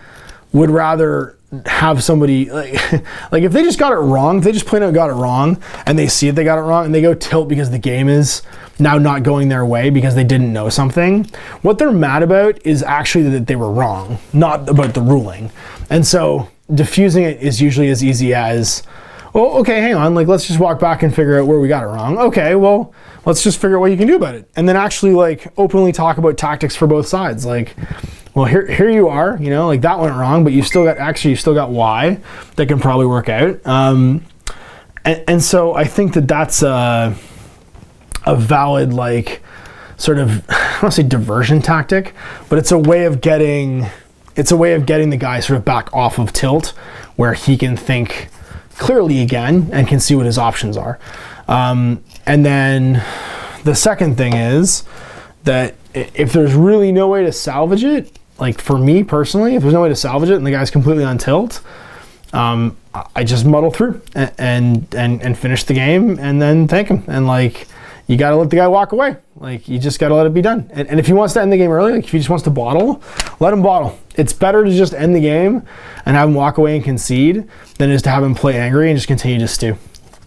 would rather have somebody like if they just got it wrong, if they just plain out got it wrong and they see it, they got it wrong and they go tilt because the game is now not going their way because they didn't know something, what they're mad about is actually that they were wrong, not about the ruling. And so diffusing it is usually as easy as, oh, okay, hang on, like let's just walk back and figure out where we got it wrong. Okay, well, let's just figure out what you can do about it. And then actually like openly talk about tactics for both sides. Like, well, here you are, like that went wrong, but you still got Y that can probably work out. And so I think that that's a valid, like, sort of, I don't want to say diversion tactic, but it's a way of getting the guy sort of back off of tilt where he can think clearly again and can see what his options are. And then the second thing is that if there's really no way to salvage it, like for me personally, if there's no way to salvage it and the guy's completely on tilt, I just muddle through and finish the game and then thank him. And like, you gotta let the guy walk away. Like, you just gotta let it be done. And if he wants to end the game early, like if he just wants to bottle, let him bottle. It's better to just end the game and have him walk away and concede than it is to have him play angry and just continue to stew.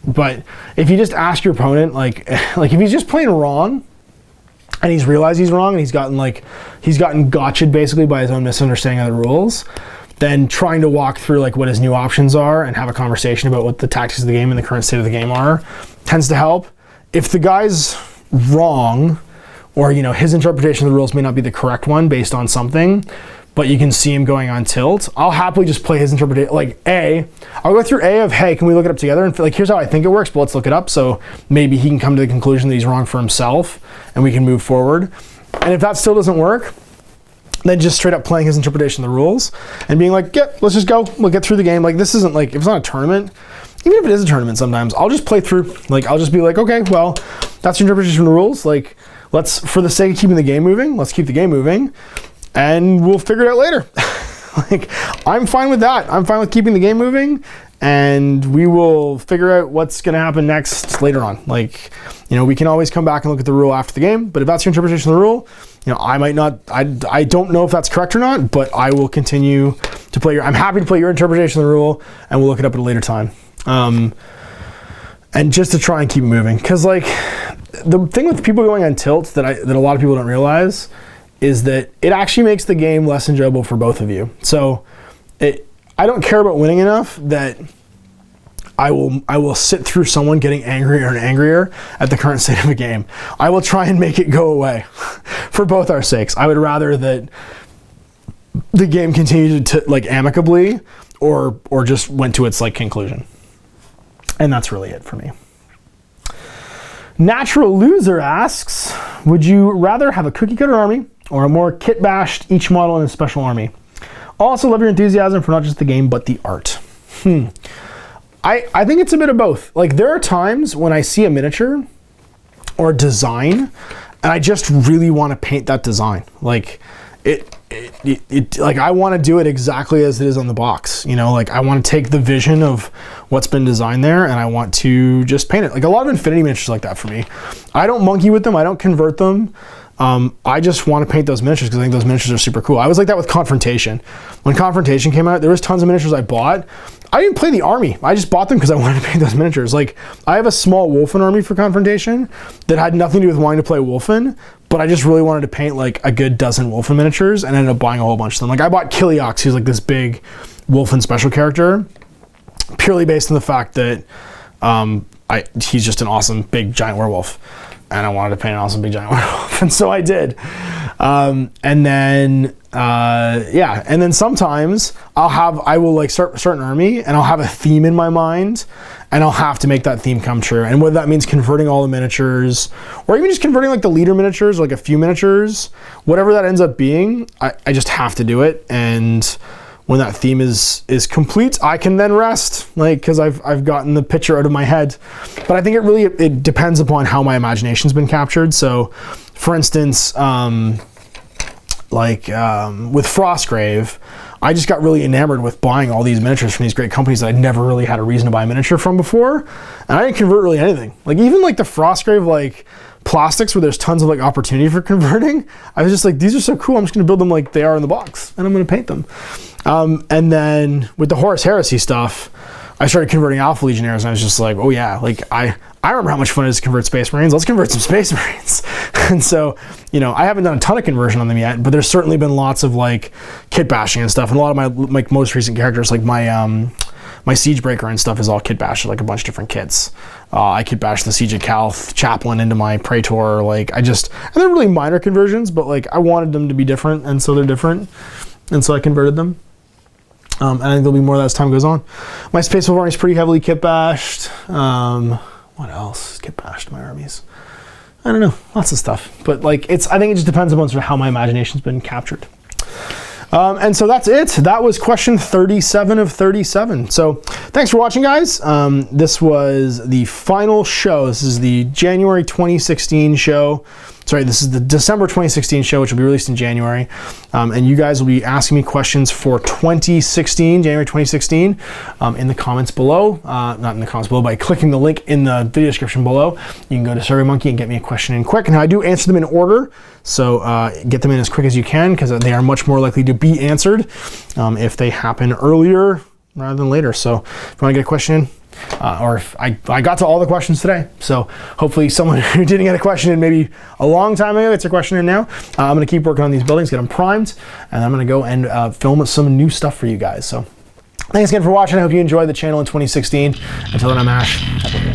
But if you just ask your opponent, like if he's just playing wrong and he's realized he's wrong and he's gotten gotcha'd basically by his own misunderstanding of the rules, then trying to walk through like what his new options are and have a conversation about what the tactics of the game and the current state of the game are tends to help. If the guy's wrong, or, you know, his interpretation of the rules may not be the correct one based on something, but you can see him going on tilt, I'll happily just play his interpretation. Like I'll go through A of, hey, can we look it up together? And like, here's how I think it works, but let's look it up. So maybe he can come to the conclusion that he's wrong for himself and we can move forward. And if that still doesn't work, then just straight up playing his interpretation of the rules and being like, yeah, let's just go. We'll get through the game. Like, this isn't like, if it's not a tournament, even if it is a tournament sometimes, I'll just play through. Like, I'll just be like, okay, well, that's your interpretation of the rules. Like, let's, for the sake of keeping the game moving, let's keep the game moving and we'll figure it out later. Like, I'm fine with that. I'm fine with keeping the game moving and we will figure out what's going to happen next later on. Like, you know, we can always come back and look at the rule after the game, but if that's your interpretation of the rule, you know, I might not, I don't know if that's correct or not, but I will continue to play I'm happy to play your interpretation of the rule and we'll look it up at a later time. And just to try and keep it moving. Cause like the thing with people going on tilt that a lot of people don't realize is that it actually makes the game less enjoyable for both of you. So I don't care about winning enough that I will sit through someone getting angrier and angrier at the current state of a game. I will try and make it go away for both our sakes. I would rather that the game continued to like amicably or just went to its like conclusion. And that's really it for me. Natural Loser asks, would you rather have a cookie cutter army or a more kit bashed each model in a special army? Also love your enthusiasm for not just the game, but the art. I think it's a bit of both. Like, there are times when I see a miniature or a design and I just really want to paint that design. Like like I want to do it exactly as it is on the box. You know, like I want to take the vision of what's been designed there and I want to just paint it. Like a lot of Infinity miniatures like that for me. I don't monkey with them. I don't convert them. I just want to paint those miniatures because I think those miniatures are super cool. I was like that with Confrontation. When Confrontation came out, there was tons of miniatures I bought. I didn't play the army. I just bought them because I wanted to paint those miniatures. Like, I have a small Wolfen army for Confrontation that had nothing to do with wanting to play Wolfen, but I just really wanted to paint like a good dozen Wolfen miniatures and ended up buying a whole bunch of them. Like, I bought Kiliox, who's like this big Wolfen special character, purely based on the fact that he's just an awesome big giant werewolf. And I wanted to paint an awesome big giant werewolf, and so I did. And then sometimes I will like start an army, and I'll have a theme in my mind, and I'll have to make that theme come true. And whether that means converting all the miniatures, or even just converting like the leader miniatures, or like a few miniatures, whatever that ends up being, I just have to do it. And when that theme is complete, I can then rest, like, because I've gotten the picture out of my head. But I think it depends upon how my imagination's been captured. So, for instance, with Frostgrave, I just got really enamored with buying all these miniatures from these great companies that I'd never really had a reason to buy a miniature from before, and I didn't convert really anything. Like, even like the Frostgrave like plastics where there's tons of like opportunity for converting, I was just like, these are so cool, I'm just gonna build them like they are in the box and I'm gonna paint them. And then with the Horus Heresy stuff, I started converting Alpha Legionnaires and I was just like, oh yeah, like I remember how much fun it is to convert Space Marines. Let's convert some Space Marines. And so, you know, I haven't done a ton of conversion on them yet, but there's certainly been lots of like kit bashing and stuff. And a lot of my like most recent characters, like my Siegebreaker and stuff, is all kit bashed, like a bunch of different kits. I kit bashed the Siege of Calth Chaplain into my Praetor. Like and they're really minor conversions, but like I wanted them to be different, and so they're different, and so I converted them. And I think there'll be more of that as time goes on. My Space Wolf army is pretty heavily kit bashed. What else is kit bashed in my armies? I don't know, lots of stuff. But like I think it just depends upon sort of how my imagination's been captured. And so that's it. That was question 37 of 37. So thanks for watching, guys. This was the final show. This is the January 2016 show. Sorry, this is the December 2016 show, which will be released in January. And you guys will be asking me questions for January 2016, in the comments below. Not in the comments below, by clicking the link in the video description below. You can go to SurveyMonkey and get me a question in quick. Now, I do answer them in order, so get them in as quick as you can, because they are much more likely to be answered if they happen earlier rather than later. So if you want to get a question in, or if I got to all the questions today, so hopefully someone who didn't get a question in maybe a long time ago gets a question in now. I'm going to keep working on these buildings, get them primed, and I'm going to go and film some new stuff for you guys. So thanks again for watching. I hope you enjoyed the channel in 2016. Until then, I'm Ash. Have a good day.